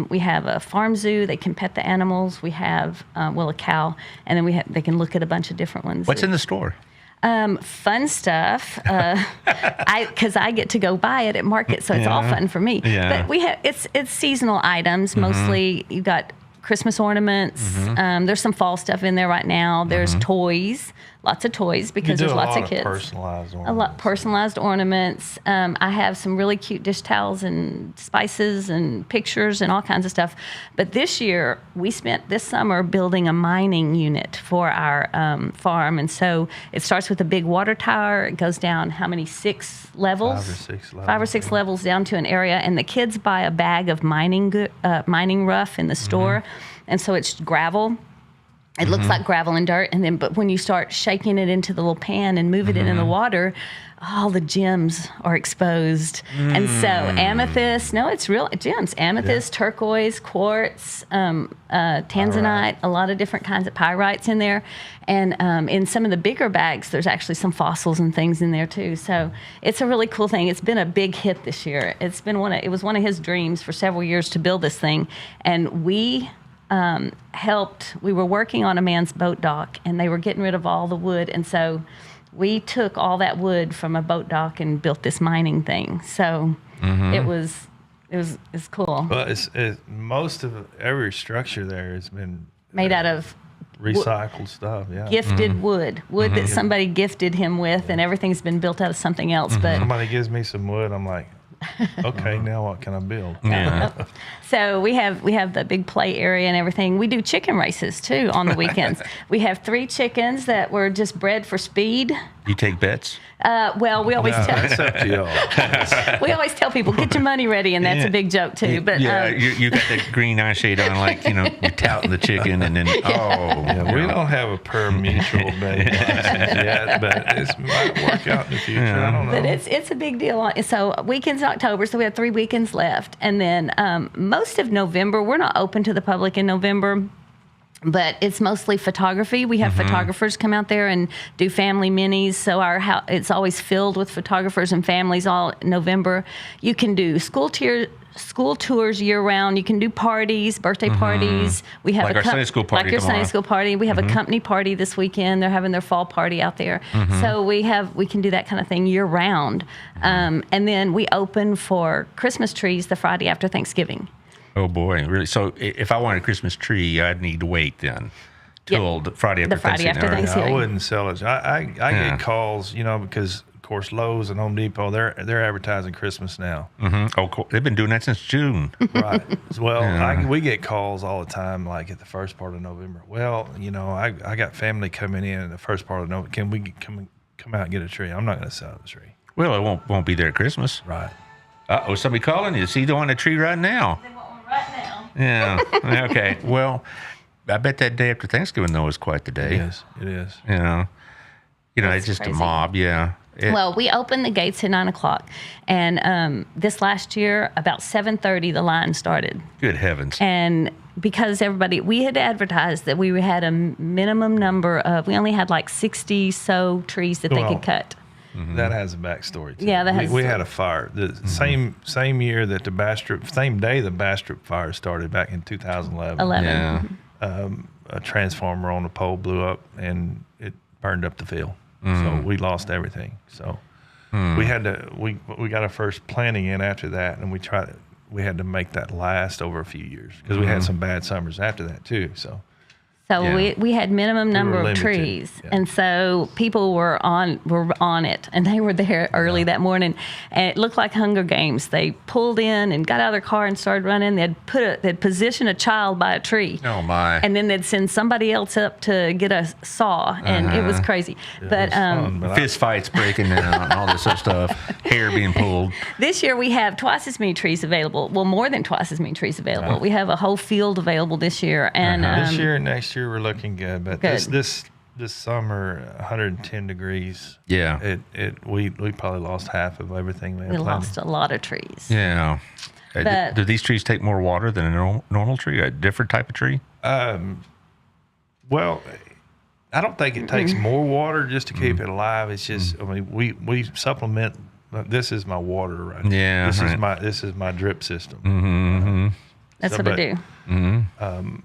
We have a farm zoo. They can pet the animals. We have, a cow. And then they can look at a bunch of different ones. What's in the store? Fun stuff. Because I get to go buy it at market, so it's all fun for me. Yeah. But it's seasonal items. Mostly you've got Christmas ornaments. There's some fall stuff in there right now. There's toys. Lots of toys because there's lots of kids. Personalized ornaments. A lot personalized ornaments. I have some really cute dish towels and spices and pictures and all kinds of stuff. But this year, we spent this summer building a mining unit for our farm. And so it starts with a big water tower. It goes down 6 levels? 5 or 6 levels. 5 or 6 levels down to an area. And the kids buy a bag of mining rough in the store. And so it's gravel. It looks like gravel and dirt, but when you start shaking it into the little pan and moving it in the water, all the gems are exposed. And so amethyst, it's real gems, amethyst, turquoise, quartz, tanzanite, a lot of different kinds of pyrites in there. And in some of the bigger bags, there's actually some fossils and things in there too. So it's a really cool thing. It's been a big hit this year. It was one of his dreams for several years to build this thing. And we we were working on a man's boat dock, and they were getting rid of all the wood, and so we took all that wood from a boat dock and built this mining thing. So it's cool. Well, most of every structure there has been made out of recycled stuff. Yeah, gifted wood that somebody gifted him with, and everything's been built out of something else. But somebody gives me some wood, I'm like, okay, now what can I build? Yeah. So we have the big play area and everything. We do chicken races too on the weekends. We have 3 chickens that were just bred for speed. You take bets? We always that's up to y'all. we always tell people, get your money ready, and that's a big joke too. But you got the green eye shade on, like you're touting the chicken, and then we don't have a per mutual bet yet, but it might work out in the future. I don't know. But it's a big deal. So weekends in October, so we have 3 weekends left, and then most of November we're not open to the public in November. But it's mostly photography. We have photographers come out there and do family minis. So our house, it's always filled with photographers and families all November. You can do school tours year round. You can do parties, birthday parties. We have like our Sunday school party. Like your tomorrow. Sunday school party. We have a company party this weekend. They're having their fall party out there. So we can do that kind of thing year round. And then we open for Christmas trees the Friday after Thanksgiving. Oh boy, really? So if I wanted a Christmas tree, I'd need to wait then till the Friday after Thanksgiving. I wouldn't sell it. I get calls, because of course Lowe's and Home Depot they're advertising Christmas now. Oh, cool. They've been doing that since June. Right. Well, we get calls all the time, like at the first part of November. Well, I got family coming in the first part of November. Can we come out and get a tree? I'm not going to sell the tree. Well, it won't be there at Christmas. Right. Somebody calling you? See, they want a tree right now. Right now. Yeah. Okay. Well, I bet that day after Thanksgiving though is quite the day. It is. It's just crazy. a mob. Yeah. Well, we opened the gates at 9:00, and this last year, about 7:30, the line started. Good heavens. And because we had advertised that we had a minimum number of, we only had like 60 so trees that they could cut. That has a backstory too. Yeah, we had a fire the same year that same day the Bastrop fire started back in 2011. Yeah. A transformer on the pole blew up and it burned up the field. So we lost everything. So we had to we got our first planting in after that, and we had to make that last over a few years because we had some bad summers after that too. So we had minimum number of limited. trees, Yeah. and so people were on it, and they were there early that morning, and it looked like Hunger Games. They pulled in and got out of their car and started running. They'd position a child by a tree. Oh my. And then they'd send somebody else up to get a saw, and it was crazy. But Fist fights breaking out and all this other stuff. Hair being pulled. this year we have twice as many trees available. Well, more than twice as many trees available. We have a whole field available this year, and this year and next year we're looking good. But Good. this summer, 110 degrees. Yeah. We probably lost half of everything we had we planted. lost a lot of trees. Yeah. But- Do these trees take more water than a normal tree? A different type of tree? Well, I don't think it takes more water just to keep it alive. It's just, I mean, we supplement. This is my water right now. Yeah, This is my drip system. That's So, what I but- do.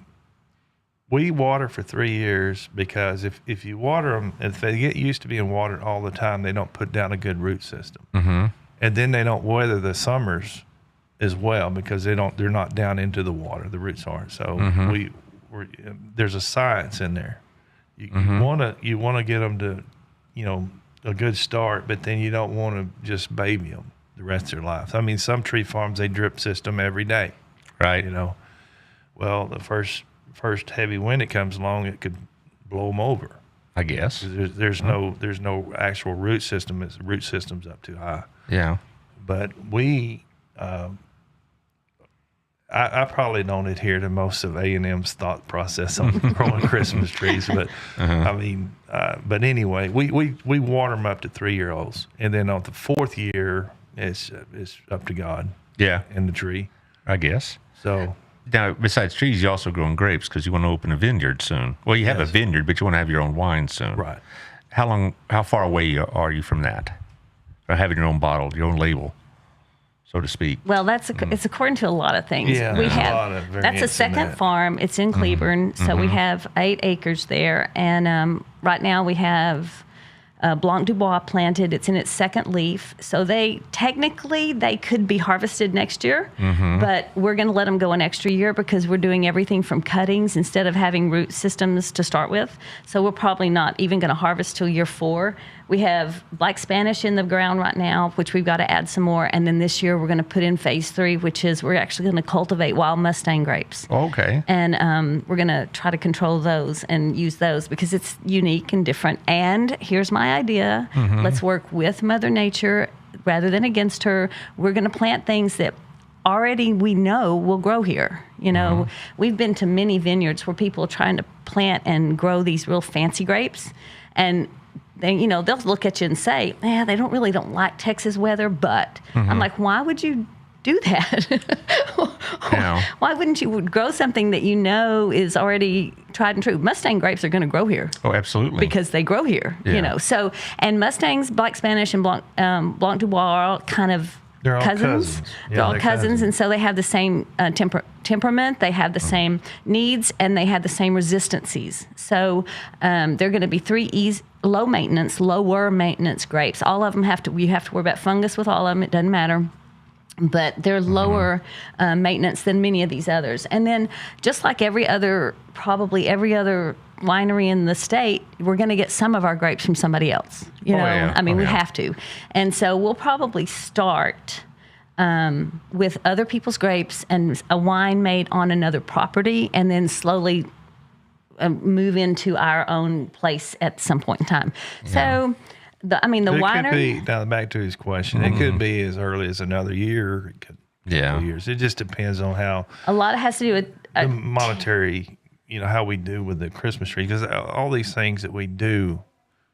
We water for 3 years because if you water them, if they get used to being watered all the time, they don't put down a good root system, and then they don't weather the summers as well because they're not down into the water. The roots aren't. So there's a science in there. You want to get them to, a good start, but then you don't want to just baby them the rest of their life. I mean, some tree farms they drip system every day. Right. Well, the first heavy wind that comes along, it could blow them over. I guess. There's no actual root system. The root system's up too high. Yeah. But I probably don't adhere to most of A&M's thought process on growing Christmas trees, but I mean, but anyway, we water them up to 3-year-olds, and then on the 4th year, it's up to God. Yeah. And the tree. I guess. So Now, besides trees, you also growing grapes because you want to open a vineyard soon. Well, you have a vineyard, but you want to have your own wine soon. right. How far away are you from that? Or having your own bottle, your own label, so to speak? Well, it's according to a lot of things. Yeah, we there's a have lot of variance that's a in second that. farm. It's in Cleburne, so we have 8 acres there, and right now we have Blanc du Bois planted. It's in its second leaf, so they could be harvested next year, but we're going to let them go an extra year because we're doing everything from cuttings instead of having root systems to start with. So we're probably not even going to harvest till year 4. We have Black Spanish in the ground right now, which we've got to add some more, and then this year we're going to put in phase 3, which is we're actually going to cultivate wild Mustang grapes. Okay. And we're going to try to control those and use those because it's unique and different. And here's my idea. Let's work with Mother Nature rather than against her. We're going to plant things that already we know will grow here. We've been to many vineyards where people are trying to plant and grow these real fancy grapes. And they, they'll look at you and say, they don't like Texas weather, but I'm like, why would you do that? Why wouldn't you grow something that is already tried and true? Mustang grapes are going to grow here. Oh, absolutely. Because they grow here, Yeah. So, and Mustangs, Black Spanish, and Blanc du Bois are all kind of They're all cousins. cousins. They're Yeah, all they're cousins, cousins. and so they have the same temperament. They have the same needs, and they have the same resistances. So they're going to be 3 lower maintenance grapes. All of them you have to worry about fungus with all of them. It doesn't matter. But they're lower maintenance than many of these others. And then just like probably every other winery in the state, we're going to get some of our grapes from somebody else. We have to. And so we'll probably start with other people's grapes and a wine made on another property, and then slowly move into our own place at some point in time. Yeah. So, the winery. Could be, now back to his question, it could be as early as another year. It could be 2 years. It just depends on how. A lot has to do with the monetary, how we do with the Christmas tree, because all these things that we do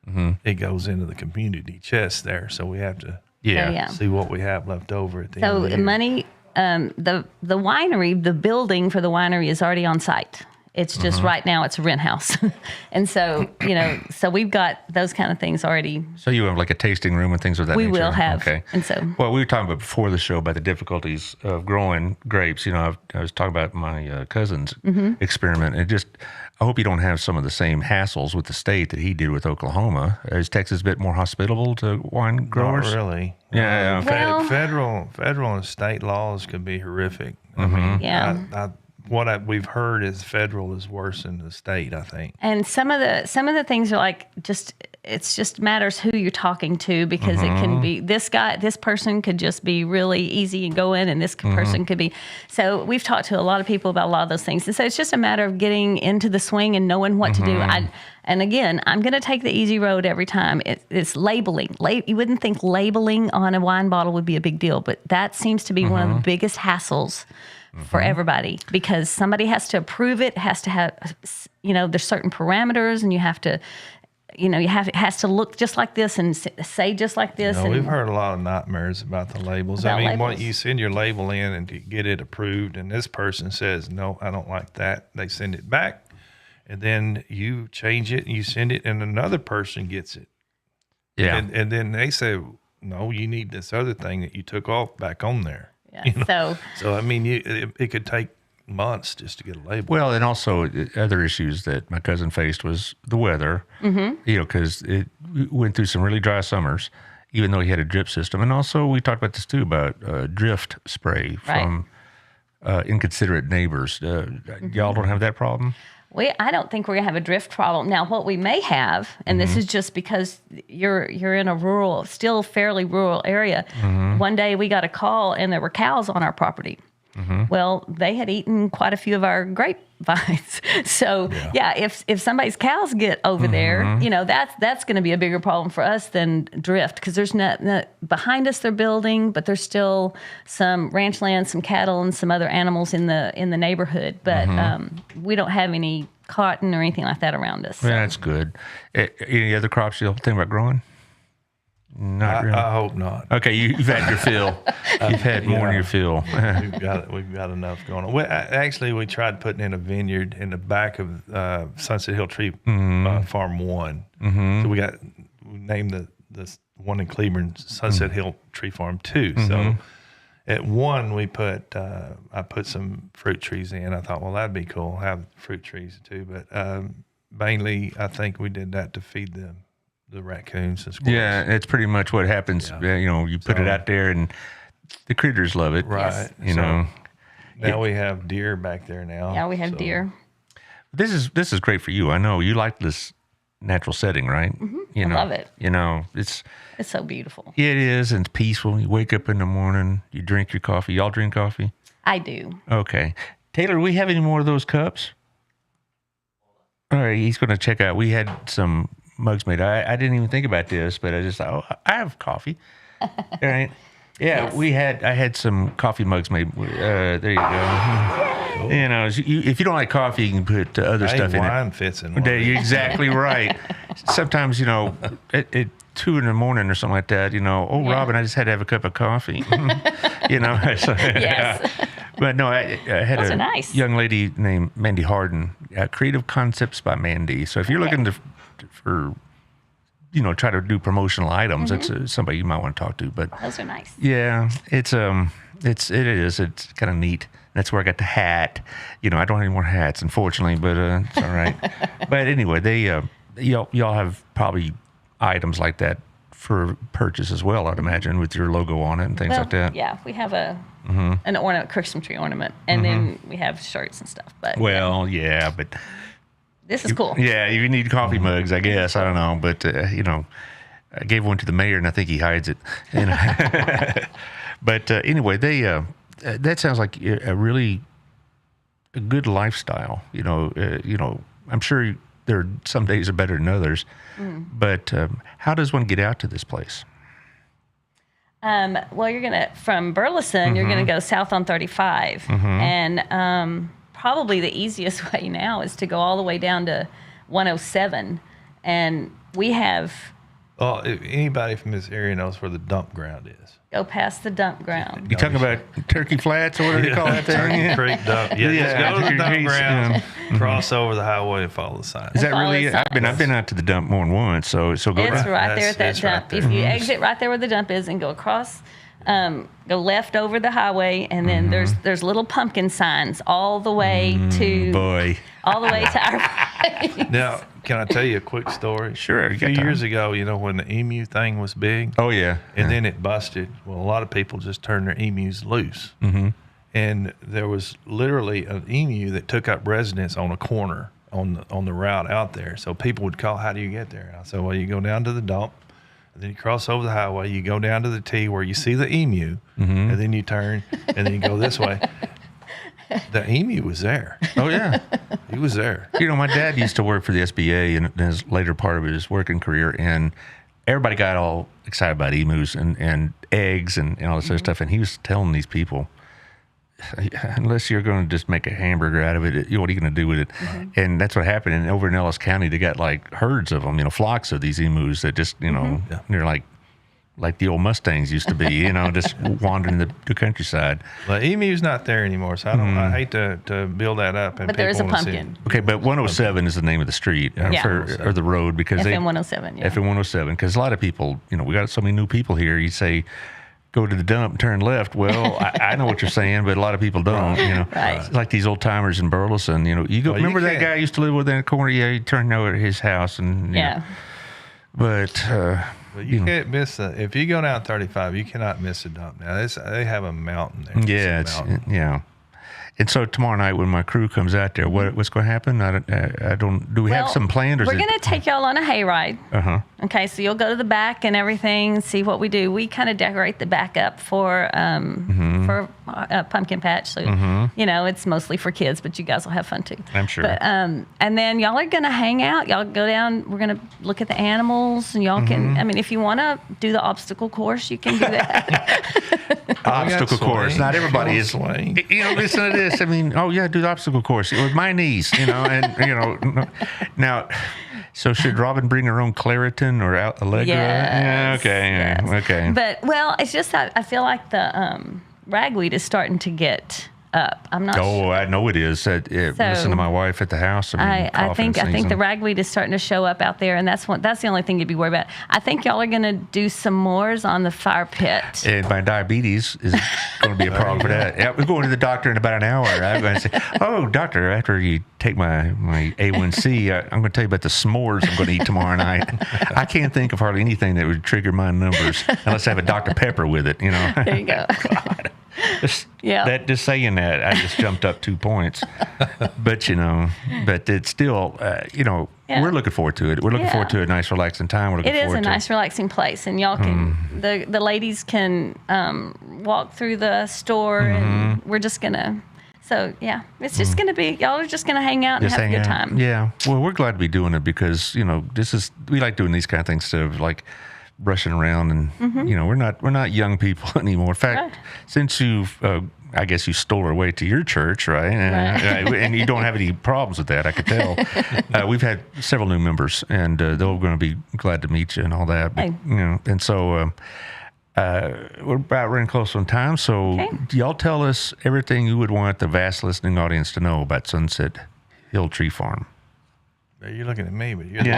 it goes into the community chest there. So we have to Yeah. see what we have left over at the end So of the year. money, the winery, the building for the winery is already on site. It's just right now it's a rent house. And so, so we've got those kind of things already. So you have like a tasting room and things of that We nature? will have. Okay. And so, Well, we were talking about before the show about the difficulties of growing grapes. I was talking about my cousin's experiment. And I hope you don't have some of the same hassles with the state that he did with Oklahoma. Is Texas a bit more hospitable to wine growers? Not really. Yeah. Well- Federal and state laws can be horrific. I mean, Yeah. we've heard is federal is worse than the state, I think. and some of the things are like it's just matters who you're talking to, because it can be this person could just be really easy and go in, and this person could be. So we've talked to a lot of people about a lot of those things. And so it's just a matter of getting into the swing and knowing what to do. And again, I'm going to take the easy road every time. It's labeling. You wouldn't think labeling on a wine bottle would be a big deal, but that seems to be one of the biggest hassles for everybody, because somebody has to approve it, has to have, there's certain parameters, and you have to, it has to look just like this and say just like this. No, and we've heard a lot of nightmares about the labels. About I mean, labels. you send your label in and to get it approved, and this person says, no, I don't like that. They send it back, and then you change it and you send it, and another person gets it. Yeah. And then they say, no, you need this other thing that you took off back on there. Yeah, So, I mean, it could take months just to get a label. Well, and also other issues that my cousin faced was the weather, because it went through some really dry summers, even though he had a drip system. And also we talked about this too, about drift spray from inconsiderate neighbors. Y'all don't have that problem? I don't think we're gonna have a drift problem. Now, what we may have, and this is just because you're in a still fairly rural area. One day we got a call and there were cows on our property. Well, they had eaten quite a few of our grapevines. So if somebody's cows get over there, that's going to be a bigger problem for us than drift, because there's not behind us they're building, but there's still some ranch land, some cattle, and some other animals in the neighborhood. But we don't have any cotton or anything like that around us. So. Yeah, that's good. Any other crops you'll think about growing? Not really. I hope not. Okay, you've had your fill. You've had more than your fill. We've got enough going on. We tried putting in a vineyard in the back of Sunset Hill Tree Farm 1. So we named the one in Cleburne Sunset Hill Tree Farm 2. So at 1 we I put some fruit trees in. I thought, well, that'd be cool, have fruit trees too. But mainly I think we did that to feed them. The raccoons and squirrels. Yeah, it's pretty much what happens. You put it out there, and the critters love it. Right. Now we have deer back there now. Yeah, we have deer. This is great for you. I know you like this natural setting, right? I love it. It's so beautiful. It is, and it's peaceful. You wake up in the morning, you drink your coffee. Y'all drink coffee? I do. Okay. Taylor, do we have any more of those cups? All right, he's going to check out. We had some mugs made. I didn't even think about this, but I just thought, I have coffee. All right. Yeah, Yes. I had some coffee mugs made. There you go. If you don't like coffee, you can put other stuff in wine it. fits in one. You're exactly right. Sometimes, at 2 a.m. or something like that, Robin, I just had to have a cup of coffee. Yes. But no, I had Those a are nice. young lady named Mandy Harden, Creative Concepts by Mandy. So if you're looking for try to do promotional items, that's somebody you might want to talk to. But Those are nice. yeah, it's kind of neat. That's where I got the hat. I don't have any more hats, unfortunately, but it's all right. But anyway, they y'all have probably items like that for purchase as well, I'd imagine, with your logo on it and things like that. Yeah, we have an ornament, Christmas tree ornament, and then we have shirts and stuff. But Well, yeah, but this is cool. yeah, you need coffee mugs, I guess. I don't know, but I gave one to the mayor, and I think he hides it. But anyway, they that sounds like a really good lifestyle. I'm sure there are some days are better than others. But how does one get out to this place? Well, you're from Burleson, you're gonna go south on 35, and probably the easiest way now is to go all the way down to 107. And we have Well, if anybody from this area knows where the dump ground is. go past the dump ground. You talking about Turkey Flats or whatever you call that thing? Turkey Creek dump. Yeah, just go to the dump Turkey ground, cross over the highway, and follow the sign. Is that Follow really? the I've been out to the dump more than once. So go It's right. right there at that It's right dump. there. If you exit right there where the dump is and go across, go left over the highway, and then there's little pumpkin signs all the way to Boy. all the way to our place. Now, can I tell you a quick story? Sure, you A few got time. years ago, when the emu thing was big, Oh yeah. and then it busted. Well, a lot of people just turned their emus loose. Mm-hmm. And there was literally an emu that took up residence on a corner on the route out there. So people would call, how do you get there? And I said, well, you go down to the dump, and then you cross over the highway, you go down to the T where you see the emu, and then you turn, and then you go this way. The emu was there. Oh yeah. He was there. My dad used to work for the SBA in his later part of his working career, and everybody got all excited about emus and eggs and all this other stuff. And he was telling these people, unless you're going to just make a hamburger out of it, what are you going to do with it? And that's what happened. And over in Ellis County, they got like herds of them, flocks of these emus that just, they're like the old Mustangs used to be, just wandering the countryside. The emu's not there anymore, so I hate to build that up. And But there is a people wanna see pumpkin. Okay, but 107 is the name of the street or the road because FM 107. Yeah. FM 107, because a lot of people, we got so many new people here. You say, go to the dump and turn left. Well, I know what you're saying, but a lot of people don't. Right. It's like these old timers in Burleson. You go. Well, you remember that can't- guy used to live within the corner? Yeah, he turned over to his house and Yeah. But But you can't miss if you go down 35, you cannot miss a dump. Now they have a mountain there. yeah, It's a mountain. yeah. And so tomorrow night when my crew comes out there, what's going to happen? I don't. Do we have Well, some planned? Or we're is going to take y'all on a hayride. Uh-huh. Okay, so you'll go to the back and everything, and see what we do. We kind of decorate the back up for a pumpkin patch. So, it's mostly for kids, but you guys will have fun too. I'm sure. But, and then y'all are going to hang out. Y'all go down. We're going to look at the animals, and y'all can, if you want to do the obstacle course, you can do that. Obstacle course. swing. Not everybody is. Swing. Listen to this. Do the obstacle course with my knees. Now. So should Robin bring her own Claritin or Allegra? Yes, Okay. yes. Okay. But it's just that I feel like the ragweed is starting to get up. I'm not. Oh, I know it is. Listen to my wife at the house. I think the ragweed is starting to show up out there, and that's the only thing you'd be worried about. I think y'all are going to do some mores on the fire pit. And my diabetes is going to be a problem for that. Yeah, we're going to the doctor in about an hour. I'm going to say, oh, doctor, after you take my A1C, I'm going to tell you about the s'mores I'm going to eat tomorrow night. I can't think of hardly anything that would trigger my numbers unless I have a Dr. Pepper with it. There you go. God. Yeah. Just saying that, I just jumped up 2 points. But it's still, Yeah. we're looking forward to it. We're looking Yeah. forward to a nice, relaxing time. We're looking It is forward a to nice, relaxing place, and y'all can the ladies can walk through the store, and we're just gonna. So yeah, it's just gonna be y'all are just gonna hang out and Just have a hang good out. time. Yeah. Well, we're glad to be doing it because we like doing these kind of things instead of like rushing around and we're not young people anymore. In fact, Right. since you've I guess you stole her way to your church, right? And you don't have any problems with that, I could tell. We've had several new members, and they're going to be glad to meet you and all that. But, Hey. And so we're about running close on time. So Okay. y'all tell us everything you would want the vast listening audience to know about Sunset Hill Tree Farm. You're looking at me, but you're the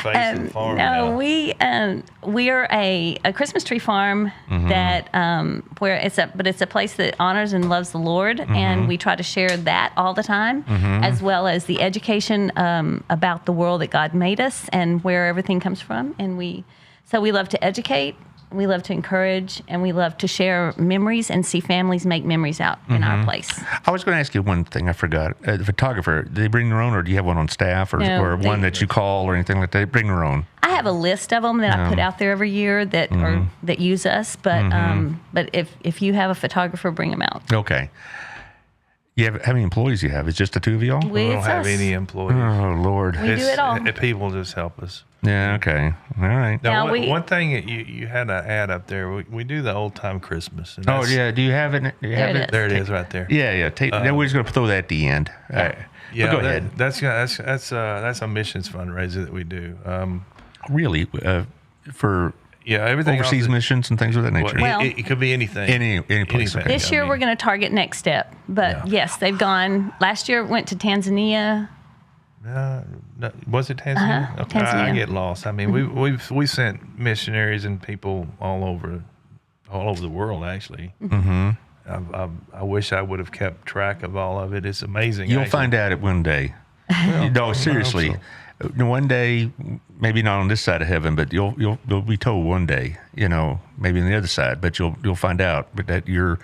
face of the farm. No, now. we're a Christmas tree farm that where it's a place that honors and loves the Lord, and we try to share that all the time, as well as the education about the world that God made us and where everything comes from. And we love to educate, we love to encourage, and we love to share memories and see families make memories out in our place. I was going to ask you one thing I forgot. The photographer, do they bring their own, or do you have one on staff, or No, one they- that you call, or anything like that? They bring their own. I have a list of them that I put out there every year that that use us, but if you have a photographer, bring them out. Okay. How many employees you have? It's just the two of y'all? We don't It's have us. any employees. Oh, Lord. We do it all. People just help us. Yeah, okay. All right. Now, Now one thing that you had to add up there, we do the old time Christmas. And Oh, yeah. Do you have it? Do you have There it it? is. There it is right there. Yeah. Then we're just going to throw that at the end. All right. Yeah, But go ahead. That's a missions fundraiser that we do. Really? For Yeah, everything overseas else, missions and things of that nature? Well- it could be anything. Any place. Anything. Okay. This year, we're going to target Next Step. But yes, they've gone. Last year, went to Tanzania. No, was it Tanzania? Uh-huh, Okay, I Tanzania. get lost. I mean, we sent missionaries and people all over the world. Actually, I wish I would have kept track of all of it. It's amazing. You'll actually. find out it one day. No, seriously. One day, maybe not on this side of heaven, but you'll be told one day. Maybe on the other side, but you'll find out. But that your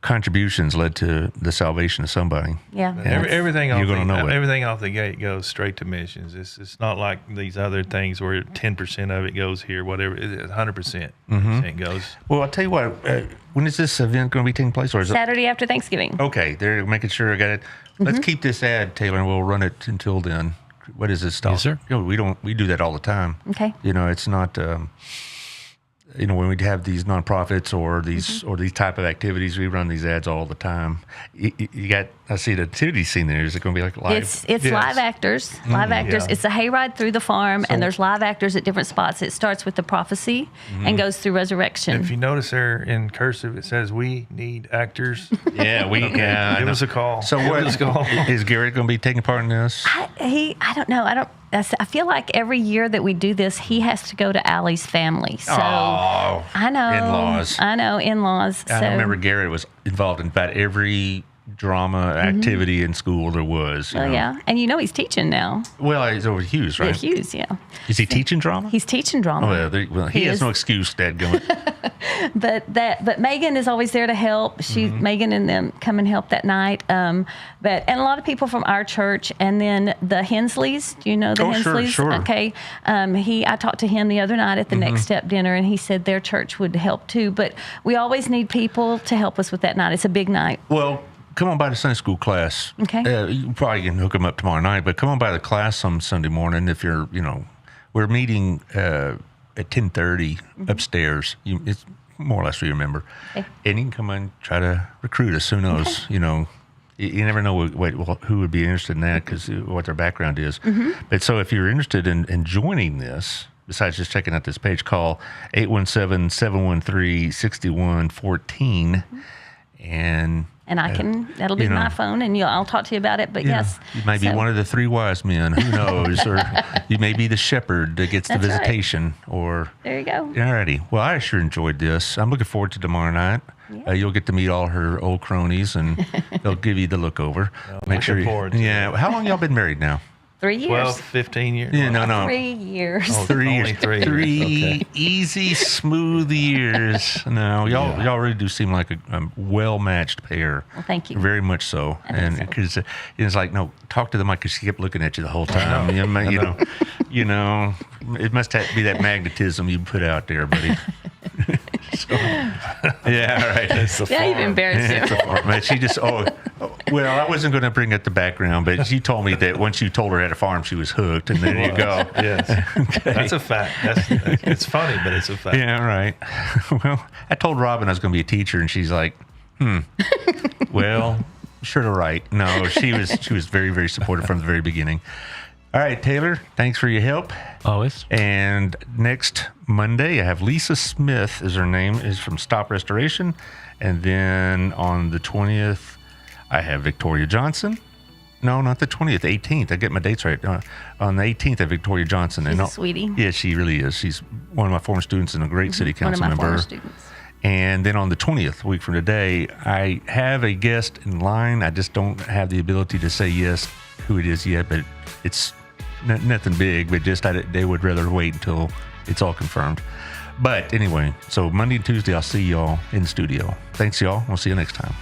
contributions led to the salvation of somebody. Yeah. Everything You're off gonna know it. everything off the gate goes straight to missions. It's not like these other things where 10% of it goes here, whatever. 100% goes. Well, I'll tell you what. When is this event going to be taking place? Or is it? Saturday after Thanksgiving. Okay, they're making sure I got it. Let's keep this ad, Taylor, and we'll run it until then. What is this stuff? Yes, sir. We do that all the time. Okay. It's not. When we have these nonprofits or these type of activities, we run these ads all the time. You got, I see the activity scene there. Is it going to be like live? It's Yes. live actors. Live actors. Yeah. It's a hayride through the farm, and there's live actors at different spots. It starts with the prophecy and goes through resurrection. If you notice there in cursive, it says "We need actors." Yeah, Give us a call. So Give what us a call. is Garrett going to be taking part in this? I don't know. I feel like every year that we do this, he has to go to Allie's family. So Oh, I know in-laws. I know in-laws. I so, remember Garrett was involved in about every drama activity in school there was. Well, yeah, and he's teaching now Well, he's over at Hughes, right? at Hughes. Yeah, Is he teaching drama? he's teaching drama. He He has is. no excuse, dadgummit. But Megan is always there to help. Megan and them come and help that night. And a lot of people from our church, and then the Hensleys. Do you know the Oh, sure, Hensleys? sure. Okay. I talked to him the other night at the Next Step dinner, and he said their church would help too. But we always need people to help us with that night. It's a big night. Well, come on by the Sunday school class. Okay. You probably can hook them up tomorrow night, but come on by the class some Sunday morning if you're, we're meeting at 10:30 upstairs. It's more or less what you remember. Okay. And you can come and try to recruit us. Who knows? You never know who would be interested in that because what their background is. But so if you're interested in joining this, besides just checking out this page, call 817-713-6114. And that'll be my phone, and I'll talk to you about it. But yes, you may be one of the three wise men. Who knows? Or you may be the shepherd that gets the That's right. visitation. Or there you go. alrighty. Well, I sure enjoyed this. I'm looking forward to tomorrow night. Yeah. You'll get to meet all her old cronies, and they'll give you the look over. looking forward to Yeah. How long y'all been married now? 3 years. 12, 15 years. Yeah. No. 3 years. Oh, 3 only years. 3 years. Three Okay. easy, smooth years. No, y'all really do seem like a well-matched pair. Well, thank you. Very much so. I think And so. because it's like, no, talk to the mic because she kept looking at you the whole time. You know, it must have to be that magnetism you put out there, buddy. So, yeah, all right. Yeah, you've embarrassed him. It's a farm. But she just, well, I wasn't going to bring up the background, but she told me that once you told her at a farm, she was hooked, and there you go. Yes. That's a fact. It's funny, but it's a fact. Yeah, right. Well, I told Robin I was going to be a teacher, and she's like, well, sure to right. No, she was very, very supportive from the very beginning. All right, Taylor, thanks for your help. Always. And next Monday, I have Lisa Smith, is her name, is from Stop Restoration. And then on the 20th, I have Victoria Johnson. No, not the 20th, 18th. I get my dates right. On the 18th, I have Victoria Johnson. She's a sweetie. Yeah, she really is. She's one of my former students and a great city One council of my member. former students. And then on the 20th, a week from today, I have a guest in line. I just don't have the ability to say yes who it is yet, but it's nothing big, but just they would rather wait until it's all confirmed. But anyway, so Monday and Tuesday, I'll see y'all in the studio. Thanks, y'all. We'll see you next time.